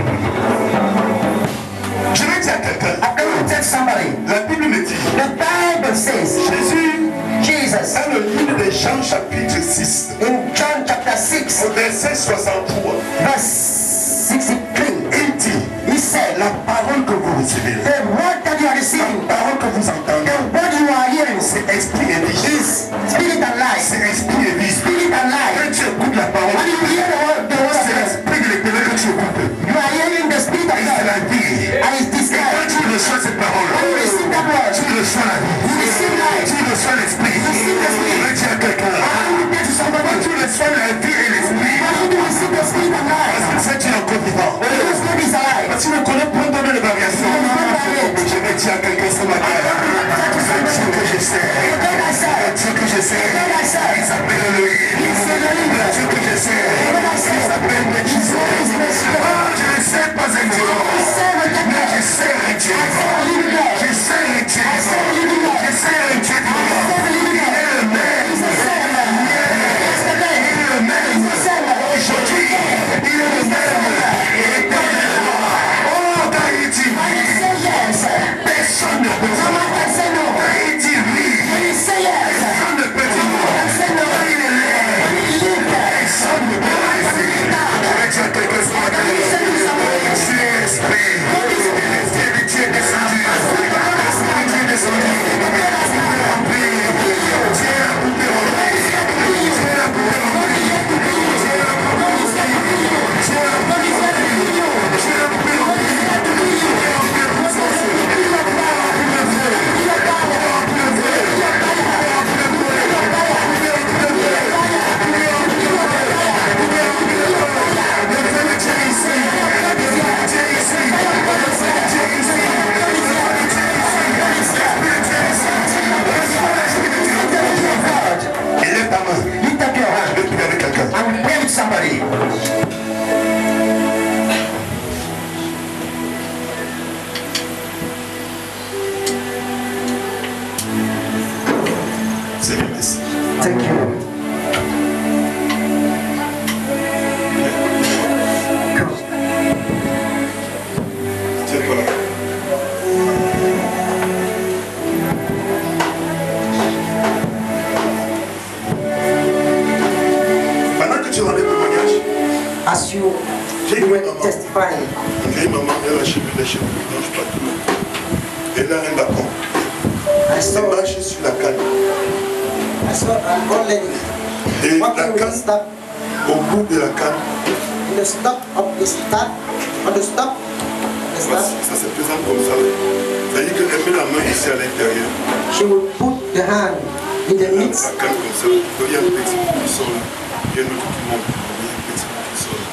Je vais dire à quelqu'un. I'm going to tell somebody. La Bible me dit. The Bible says, Jesus, Jesus, dans le livre de Jean chapitre 6, in John chapter 6, au verset 63, verse 63, il dit, he said, la parole que vous recevez, the word that you are receiving, la parole que vous entendez, the word you are hearing c'est esprit et vie. is spirit and life. C'est esprit et vie. Spirit and life. Quand tu écoutes la parole, When you hear the word of c'est God, l'esprit de l'éternel que tu écoutes. you are hearing the spirit of Et c'est God, la vie. and it's this Et quand life. tu reçois cette parole, When you receive that word, tu reçois la vie. you receive life. Tu reçois l'esprit. receive the spirit. Je vais dire à quelqu'un, And you tell to somebody, quand tu reçois la vie et l'esprit, when you receive the spirit and life, parce que c'est un encore vivant. because God is alive. Parce que tu ne connais pas de de variation. Je vais dire à quelqu'un ce matin, le Dieu que je sais, le Dieu que je sais, il s'appelle Elohim. Le Dieu que je sais, il s'appelle Médicien. Je ne sais pas un Dieu, mais je sais un Dieu. Je sais un Dieu. Je sais un Dieu. Il est le même. Il est le même. Aujourd'hui, il est le même. Et éternellement. Oh, quand il dit oui, personne ne peut dire non. Quand il dit oui, personne ne peut dire non. Quand il est laid, personne ne peut rester. Je vais dire à quelqu'un ce matin, tu es esprit. L'esprit de Dieu est descendu. L'esprit de Dieu est descendu. Tu es rempli. Tu es la poupée remplie. Tu es la poupée remplie. Tu es la poupée remplie. Tu es la poupée remplie. Tu es la poupée remplie. Il est ta main. Lift up your hand Je vais prier avec quelqu'un. and pray with somebody. Seigneur, merci. Thank you. Tiens-toi là. Pendant que tu tu as les témoignages. As you were testifying, J'ai une maman, elle a acheté les cheveux, non, je pas tout. Elle a un bâton. Elle marche sur la canne. I saw an old lady Et la walking with a canne, staff au bout de la canne, in the stop of the staff, on the stop, the staff. ça se présente comme ça. C'est-à-dire qu'elle met la main ici à l'intérieur. She would put the hand in the La midst. canne comme ça. Il y a un petit bout qui sort là. Il y a un autre qui monte. Il y a un petit bout qui sort là.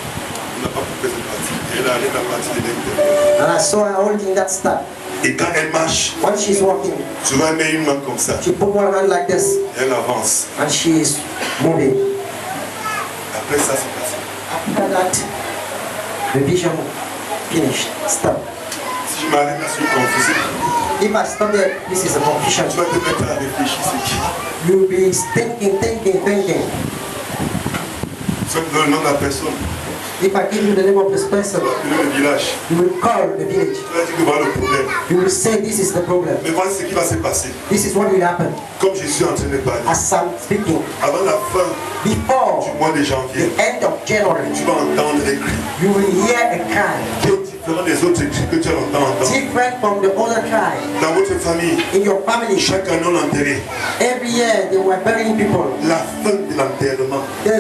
On n'a pas coupé cette partie. Elle a allé la partie de l'intérieur. And I saw her holding that staff. Et quand elle marche, When she's walking, souvent elle met une main comme ça. she put one hand like this, Elle avance. and she is moving. Après ça, c'est passé. After that, the vision finished. Stop. Si je m'arrête à ce confesser, If I stop there, this is a confusion. tu vas te mettre à réfléchir, c'est qui? You'll be thinking. Tu vas te donner le nom de la personne, If I give you the name of this person, le nom du village. you will call the village. Tu vas dire que voilà le problème. You will say this is the problem. Mais voici ce qui va se passer. This is what will happen. Comme je suis en train de parler, As I'm speaking, avant la fin before du mois de janvier, the end of January, tu vas entendre des cris you will hear a cry qui est différent des autres cris que tu as entendre. different from the other cry. Dans votre famille, In your family, chaque année on l'enterrait. every year they were burying people. La fin de l'enterrement, The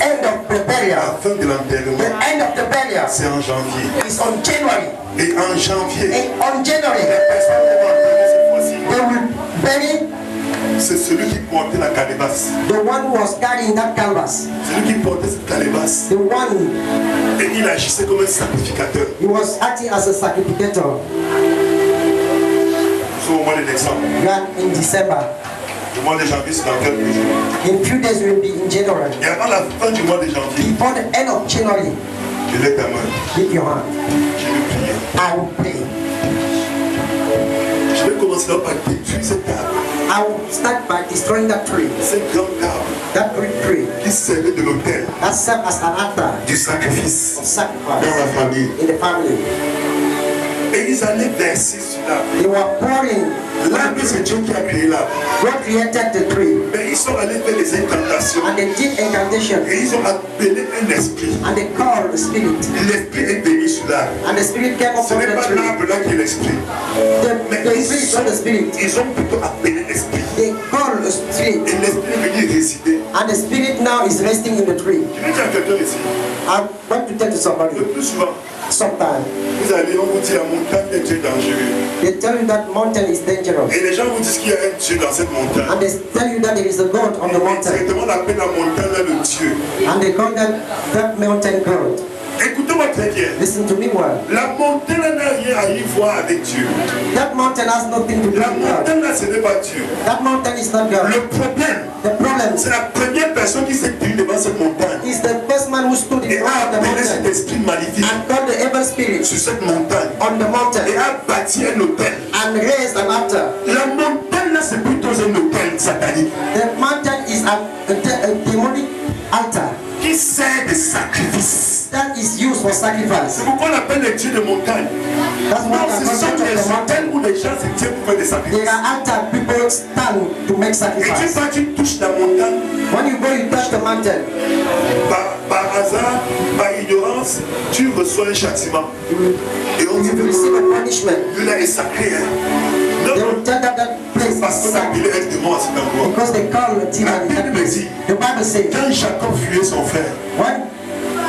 end of the la burial, fin de l'enterrement, the end of the burial c'est en janvier. is on January. Et en janvier, And on January, la personne qui va enterrer cette fois-ci, they will bury c'est celui qui portait la calebasse. the one who was carrying that canvas. Celui qui portait cette calebasse. The one Et il agissait comme un sacrificateur. who was acting as a sacrificator. Nous sommes au mois de décembre. You are in December. Le mois de janvier, c'est dans quelques jours. In few days, we will be in January. Et avant la fin du mois de janvier, Before the end of January, je lève ta main. lift your hand. Je vais prier. I will pray. Je vais commencer par détruire cette table. I will start by destroying that tree. Cette grande table That great tree qui servait de l'autel that served as an altar du sacrifice of dans sacrifice la famille. in the family. Et ils allaient verser sur l'arbre. They were pouring. L'arbre, c'est Dieu qui a créé l'arbre. God created the tree, Mais ils sont allés faire les incantations. and they did incantation, Et ils ont appelé un esprit. and they called the spirit, L'esprit est venu sur l'arbre. and the spirit came Ce upon n'est the pas tree. l'arbre là qui est l'esprit. Mais The spirit is not the spirit. ils ont plutôt appelé l'esprit. They called the spirit, Et l'esprit est venu résider. and the spirit now is resting in the tree. Je vais dire à quelqu'un ici, I want to tell to somebody, le plus souvent, sometimes vous allez, on vous dit la montagne est Dieu dangereux. they tell you that mountain is dangerous, Et les gens vous disent qu'il y a un Dieu dans cette montagne. and they tell you that there is a God on the Et mountain, directement on appelle la montagne là le Dieu. and they call that mountain God. Écoutez-moi très bien. Listen to me well. La montagne là n'a rien à y voir avec Dieu. That mountain has nothing to do La with God. montagne là ce n'est pas Dieu. That mountain is not God. Le problème, The problem c'est la première personne qui s'est tenue devant cette montagne is the first man who stood in et front a of the appelé cet mountain esprit maléfique and called the evil spirit sur cette montagne on the et mountain a bâti un hôtel. and raised an altar. La montagne là c'est plutôt un hôtel satanique The mountain is a demonic altar qui sert de sacrifice. that is used for sacrifice. C'est pourquoi on appelle les dieux de montagne. That's why Non, the ce sont concept of des the mountain. hôtels où les gens se tiennent pour faire des sacrifices. There are altars people stand to make Et sacrifice. quand tu touches la montagne, When you go, you touch the mountain. par hasard, par ignorance, tu reçois un châtiment. Et on dit You que receive a punishment. là est sacré. Hein? They Non, will tell that place parce is qu'on a sacred appelé un démon à cet endroit. because they call the demon in that place. The Bible says Quand Jacob fuyait son frère, when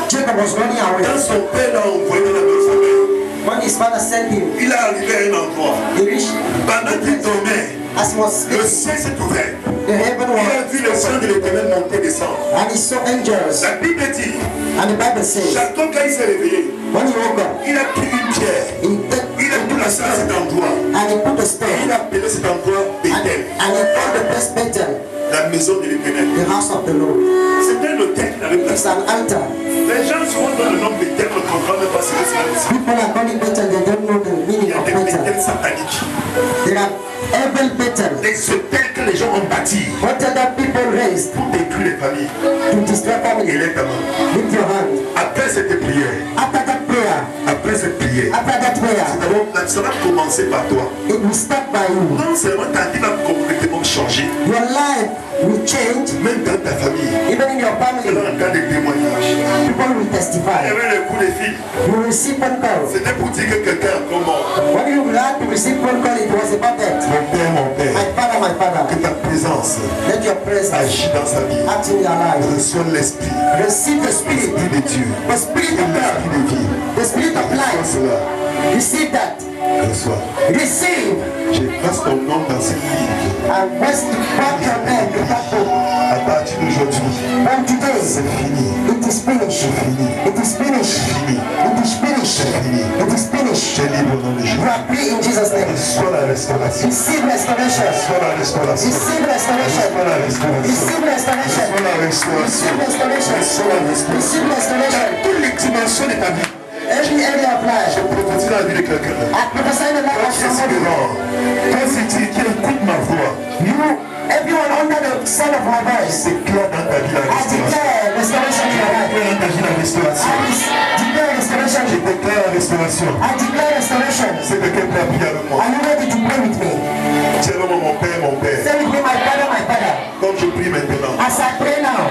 Jacob was running away, quand son père l'a envoyé dans la maison de sa mère, when his father sent him, il est arrivé à un endroit. he reached Pendant qu'il dormait, as he was le sleeping, ciel s'est ouvert. the heaven Il a was vu le sang de l'Éternel monter et descendre. and he saw angels. La Bible dit, And the Bible says Jacob, quand il s'est réveillé, when he woke up, il a pris une pierre. Il a he pris la sang à cet endroit. and he put a Et il stone a appelé cet endroit Bethel, and he called the place Bethel, la maison de l'Éternel. the house of the Lord. C'est un hôtel qui n'avait pas It's ça. an altar. Les gens souvent dans le nom Bethel ne comprennent même pas ce que c'est. People are calling Bethel, they don't know the Il meaning y a of des Bethel. Bethel sataniques. There are evil Bethel. Des hôtels que les gens ont bâtis What are that people raised pour détruire les familles. to destroy Et family? les gamins. Lift your hand. Après cette prière, After that prayer, après cette prière, after that prayer, d'abord, ça va commencer par toi. it will start by you. Non seulement ta vie va complètement changer, Your life will change, même dans ta famille. even in your Tu family. vas entendre des people will Il y testify. avait le coup de fil. You receive phone call. C'était pour dire que quelqu'un est mort. When you had to receive phone call, it was about that. Mon père, My father, que ta présence let your presence agit dans sa vie. act in your life. Reçois l'esprit. Receive the spirit, L'esprit de Dieu. the spirit of L'esprit God, de vie. the spirit of Reçois life. cela. Receive that. Reçois. Receive. J'efface ton nom dans ce livre. And once you put your name to that book, À partir d'aujourd'hui, from today, c'est fini. it is finished. It is finished. It is finished. It is finished. Tu es libre au nom de You Jésus. are free in Jesus' name. Reçois la restauration. Receive restoration. Reçois la restauration. Receive restoration. Reçois la restauration. Receive restoration. Reçois la restauration. Receive restoration. Reçois la restauration. Receive restoration. Toutes les dimensions de ta vie. Every area of life. Je prophétise la vie de quelqu'un. I prophesy the life of Toi somebody. qui écoute ma voix, You, everyone under the sound of my voice, déclare dans ta vie la I restauration. declare restoration in your life. Déclare dans ta vie la restauration. I declare restoration. Je déclare la restauration. I declare restoration. C'est quelqu'un qui a prié avec moi. Are you ready to pray with me? Tiens-le mon père, mon père. Say with me, my father, my father. Comme je prie maintenant. As I pray now,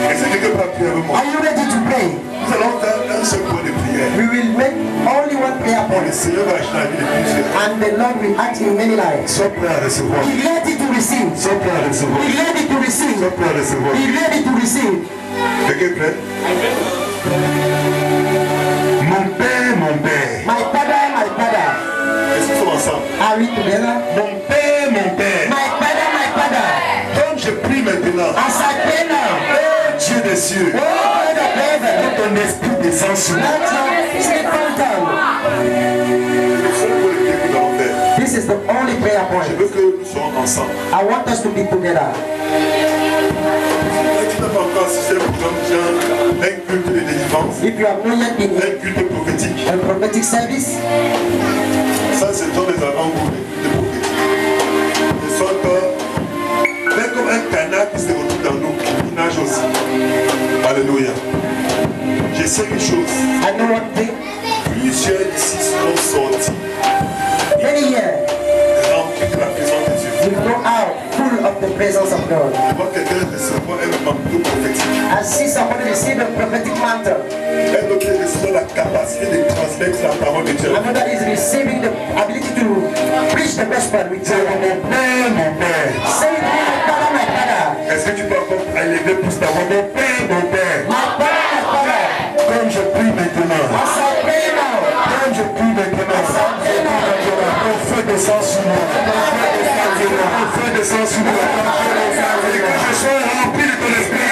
Est-ce que quelqu'un peut prier avec moi? are you ready to pray? Nous allons faire un seul point de prière. We will make only one prayer Le point, Seigneur va agir dans la vie de plusieurs. and the Lord will act in many lives. Sois prêt à recevoir. Be ready to receive. Sois prêt à recevoir. Be ready to receive. Sois prêt à recevoir. Be ready to receive. Quelqu'un est prêt? Mon père, mon père. My father, my father. Est-ce qu'ils sont ensemble? Are we together? Mon père, mon père. My father, my father. Comme je prie maintenant, As I pray now, oh Dieu des cieux, oh God of heaven, que ton esprit descend sur moi. let your spirit come down. Le seul point de prière que nous allons faire. This is the only prayer Je point. veux que nous soyons ensemble. I want us to be together. Si tu n'as pas encore assisté au programme Jean, un culte de délivrance, If you have not yet been un culte prophétique, in a prophetic service, ça ce sont les avant-goûts de prophétique. Ils sont encore, mais comme un canard qui se retrouve dans l'eau, qui nage aussi. Alléluia. Je sais une chose, I know one thing. plusieurs ici sont sortis Many here remplis de la présence de Dieu. will go out full of the presence of God. Je vois quelqu'un recevoir un manteau prophétique. I see somebody receive a prophetic mantle. Un autre recevoir la capacité de transmettre la parole de Dieu. Another is receiving the ability to preach the gospel with C'est God. mon père, mon père. Say it, my father, my father. Est-ce que tu peux encore élever plus ta voix? Mon père, mon père. My father, my father. Comme je prie maintenant. As I pray now, Comme je prie maintenant. Ton feu descend sur moi. Ton feu descend sur moi. Et que je sois rempli de ton esprit.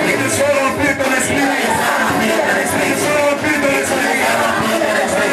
Que je sois rempli de ton esprit. Que je sois rempli de ton esprit. Que je sois rempli de ton esprit.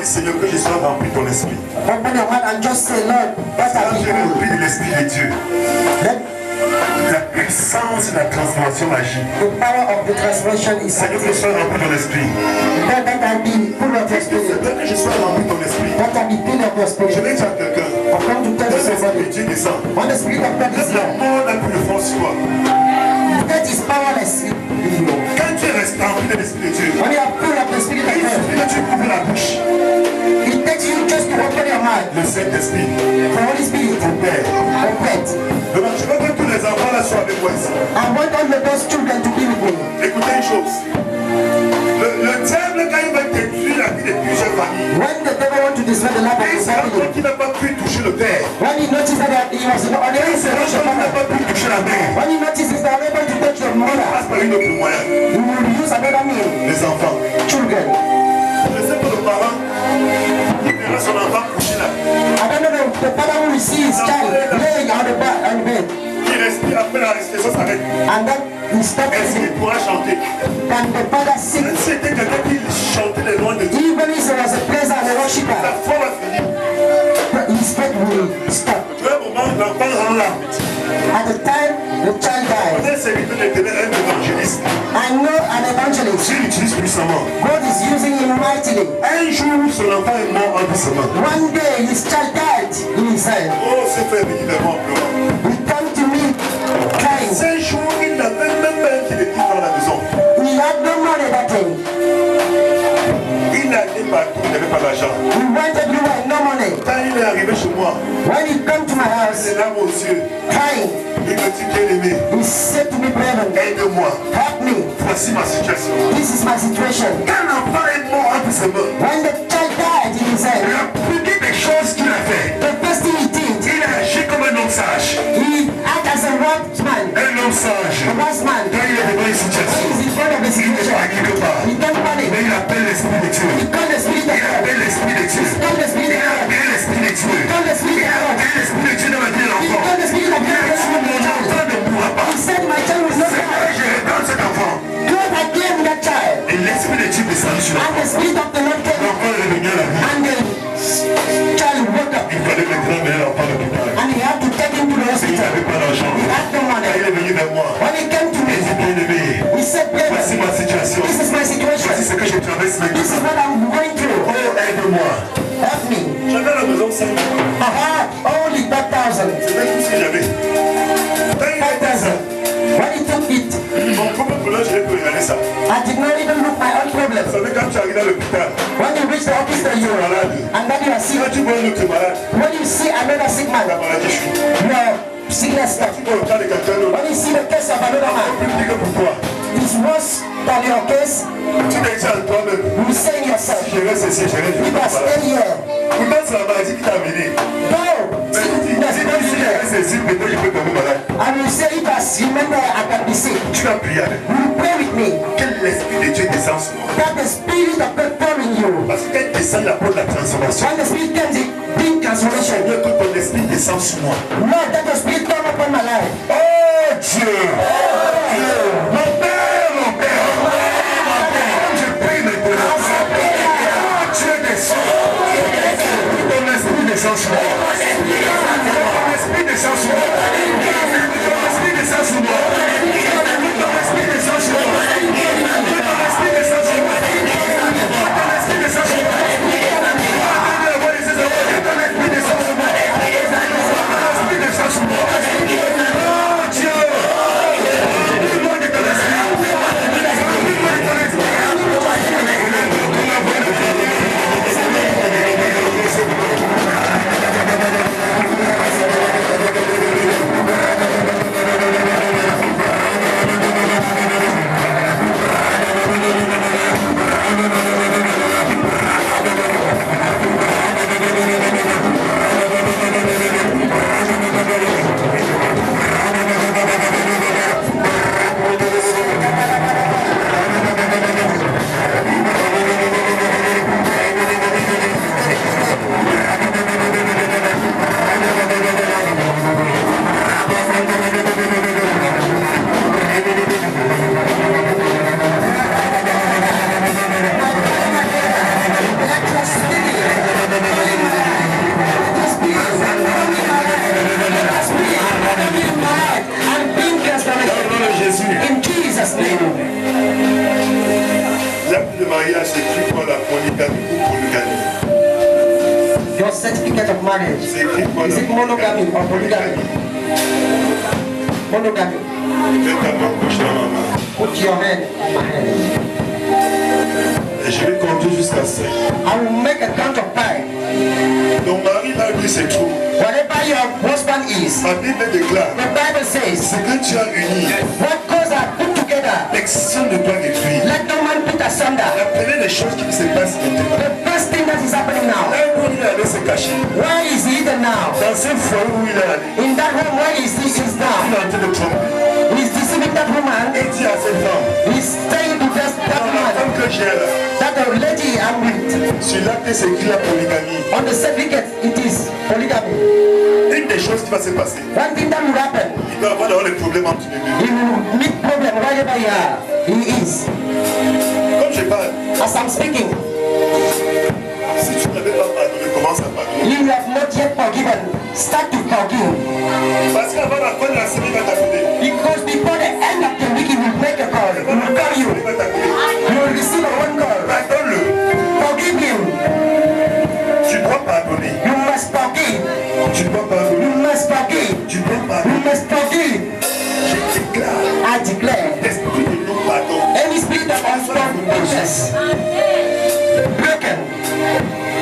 Seigneur, que je sois rempli de ton esprit. open your mouth and just say, Lord, what Là, have j'ai you done? rempli de l'esprit de Dieu. Let La puissance de la transformation agit. the power of the transformation is Seigneur, que je sois rempli de ton esprit. Lord, that I be full of your spirit. Seigneur, que je sois rempli de ton esprit. That I be filled of your Je spirit. vais dire à quelqu'un, I've come to tell quand you l'esprit de somebody. Dieu descend, When the spirit of God is quand la here, mort n'a plus de force sur toi, that is powerless in you. quand tu es rempli de l'esprit de Dieu, When you are full of the spirit of il God, suffit que tu ouvres la bouche. it takes you just to open your mouth. Le Saint-Esprit, The Holy Spirit, ton Père. open. Donc, je veux enfants-là soient avec moi ici. I want all of those children to be with me. Écoutez une chose. Le diable, quand il va détruire la vie de plusieurs familles, When the devil wants to destroy the life of il his se rend family, compte qu'il n'a pas pu toucher le père. when he notices that he was unable Il se to rend touch the compte qu'il n'a father, pas pu toucher la mère. when he notices that unable to touch the Il mother, passe par une autre moyen. he will use another means. Les enfants. Children. Je sais que le parent qui verra son enfant couché là, I don't know the father who will see his child laying on the bed, il respire, après la respiration s'arrête. and then he stops Est-ce qu'il singing. pourra chanter? Can the father sing? Même si c'était quelqu'un qui chantait les lois de Dieu, Even if he was a praiser and a la worshiper, foi va finir. his faith will stop. À un moment, l'enfant rend là. At the time the child died, Peut-être c'est lui qui était un évangéliste. I know an evangelist. Dieu l'utilise puissamment. God is using him mightily. Un jour, son enfant est mort en doucement. One day his child died in his hand. Oh, c'est fait venir vers moi en pleurant. He came to me crying. Un jour, il n'avait même pas un qui était dans la maison. He had no money that day. Il a été partout, il n'avait pas d'argent. He went everywhere, no money. Quand il est arrivé chez moi, When he came to my house, les larmes aux yeux, crying, il me dit, bien-aimé, he said to me, brethren, aide-moi. help me. Voici ma situation. This is my situation. Quand l'enfant est mort en doucement, When the child died in his hand, la première des choses qu'il a fait, the first thing he did, il a agi comme un homme sage. he acted as a wise man. Un homme sage. A wise man. Quand il est devant une situation, When he's in front of the il n'est situation, pas quelque part. he don't panic. Mais il appelle l'Esprit de Dieu. He called the spirit of Il God. appelle l'Esprit de Dieu. He called the spirit Il of God. appelle l'Esprit de Dieu. He called the spirit Il of God. appelle l'Esprit de Dieu dans la vie de He l'enfant. called the spirit of Il a God. dit, mon enfant ne mourra pas. He said, my child will not C'est die. vrai, je redonne cet enfant. God, I claim that child. Et l'Esprit de Dieu descend sur And l'enfant. the spirit of the Lord came. L'enfant est revenu à la vie. And the child woke up. Il fallait maintenant mener l'enfant à l'hôpital. And he had to take him to the Il hospital. n'avait pas d'argent. He had no Quand money. il est venu vers moi, When he came to il me, dit, bien-aimé, he said, voici brethren, ma situation. this is my Voici situation. ce que je traverse This is maintenant. what I'm going through. Oh, aide-moi. Help me. J'avais à la maison 5 000. I had only 5,000. C'est même tout ce que j'avais. Quand il a fait ça, 5,000. When he took it, mon propre boulot, je n'ai plus regardé ça. I did not even look my own Vous problem. savez, quand tu arrives à l'hôpital, When you reach the hospital, you are malade. and then you are sick. Quand tu vois un autre malade, When you see another sick la man, maladie chute. your sickness Quand stops. tu vois le cas de quelqu'un d'autre, When you see the case of another on man, peut dire que pour toi, it's worse than your case. tu te dis à toi-même, You say in yourself, je reste ici, je reste you pas must malade. stay here. Pourtant, c'est la maladie qui t'a amené. No, Mais tu dis, sickness si don't je be there. reste ici, peut-être je peux tomber malade. And you say, if I remember, I can be sick. Tu vas prier avec. You pray with me Quel l'Esprit de Dieu descend sur moi. that the spirit of God come in you. Parce que quand il descend, il apporte la transformation. When the spirit comes, it brings transformation. Seigneur, que ton esprit descend sur moi. Lord, that the spirit come upon my life. Oh Dieu! Mon Père, mon Père! Comme je prie maintenant, oh Dieu descend. Ton esprit descend sur moi. Ton esprit descend sur moi. Ton esprit descend sur moi. Ton esprit descend sur moi. Ton esprit descend sur moi. Ton esprit descend sur moi. Ton esprit descend sur moi. Ton esprit descend sur moi. Ton esprit descend sur moi. Oh Dieu! Donne-moi de ton esprit. Donne-moi de ton esprit. In Jesus' name. L'acte de mariage s'écrit pour la polygamie ou polygamie. Your certificate of marriage. C'est écrit pour Is la it monogamy or polygamy? Monogamy. Mets ta main gauche dans ma main. Put your hand on my hand. Et je vais compter jusqu'à 5. I will make a count of 5. Ton mari là, lui, c'est trop. Whatever your husband is, La Bible déclare, the Bible says, ce que tu as uni, what goes are put together, personne ne doit détruire. let no man put asunder. Apprenez les choses qui se passent maintenant. The first thing that is happening now, Là où il est allé se cacher, where is he even now? dans ce foyer où il est allé, In that home where he is il now, est en train de tromper. he's deceiving that woman. Et dit à cette femme, He's saying to that dans la woman femme que j'ai là, that the lady I'm with, sur l'acte c'est qu'il a polygamie. on the certificate it is polygamy. Une des choses qui va se passer, One thing that will happen, il doit avoir des problèmes entre les deux. he will meet problem wherever he is. Comme je parle, As I'm speaking, si tu n'avais pas pardonné, commence à pardonner. you have not yet forgiven. Start to forgive. Parce qu'avant la fin de la semaine, il va t'appeler. Because before the end of the week, he will make a call. He will call you. Il va t'appeler. You will receive a one call. Pardonne-le. Forgive him. Tu dois pardonner. You must forgive. Tu dois pardonner. You must forgive. Tu dois You pardonner. must forgive. Je déclare, I declare, l'esprit de non-pardon, any spirit of unforgiveness broken.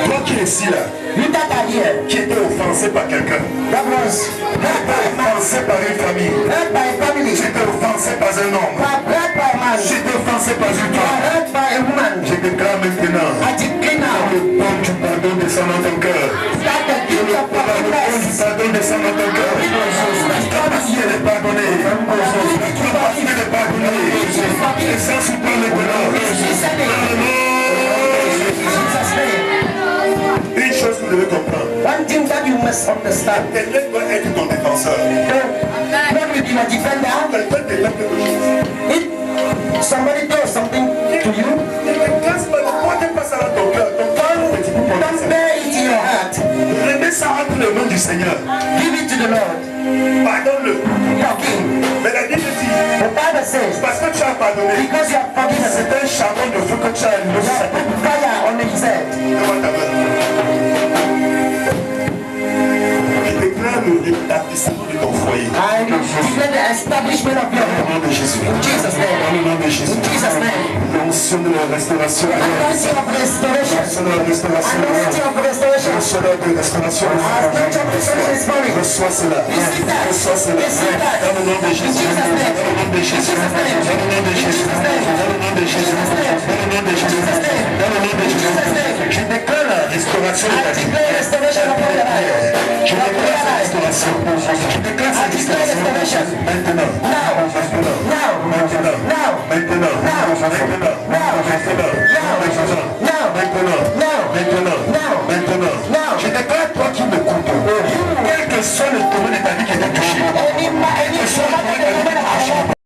toi qui es ici là, You that are here, qui était offensé par quelqu'un, that was hurt by a man, offensé par une famille, hurt by a family, j'étais offensé par un homme, hurt by a man, j'étais offensé par une femme. hurt by a woman. Je déclare maintenant, I declare now, le bon du pardon descend dans ton cœur. start the gift of Le bon du forgiveness. pardon descend dans ton cœur. Tu dois passer de pardonner. Tu dois passer de pardonner. Et ça se prend maintenant. Jesus' name. Une chose que vous devez comprendre. One thing that you must understand, Quelqu'un doit être ton défenseur. God will be your defender. Quelqu'un te fait quelque chose. If somebody does something to you, Ne te casse pas, ne porte pas ça dans ton cœur. Ton cœur est un petit peu don't protégé. bear it in your heart. Remets ça entre les mains du Seigneur. Give it to the Lord. Pardonne-le. Forgive. Mais la Bible dit, The Bible says, parce que tu as pardonné, because you have forgiven, c'est un charbon de feu que tu as allumé you sur sa have tête. put fire on his head. Devant ta main. Je déclare le rétablissement de ton foyer. I declare the establishment of your Au home. nom de Jésus. In Jesus' Au name. nom de Jésus. In Jesus' name. L'onction de la restauration. Anointing of restoration. L'onction de la restauration. Anointing of restoration. L'onction de la restauration. Anointing of restoration is falling. Reçois cela. Receive that. Reçois cela. Receive that. Dans le nom de In Jésus. Jesus' name. Dans le nom de In Jésus. Jesus' name. Dans le nom de In Jésus. Jesus' name. Dans le nom de Jésus. Jesus' name. Dans le nom de Jésus. Jesus' name. Dans le nom de Jésus. Jesus' name. Je déclare la restauration de I ta vie. declare restoration upon your life. Je déclare sa restauration. Je déclare sa I declare restauration. restoration. Maintenant. Now. Maintenant. Now. Maintenant. Now. Maintenant. Now. Maintenant. Now. Maintenant. Now. Maintenant. Now. Maintenant. Now. Maintenant. Now. Maintenant. Now. Je déclare toi qui m'écoutes. Quel que soit le domaine de ta vie qui est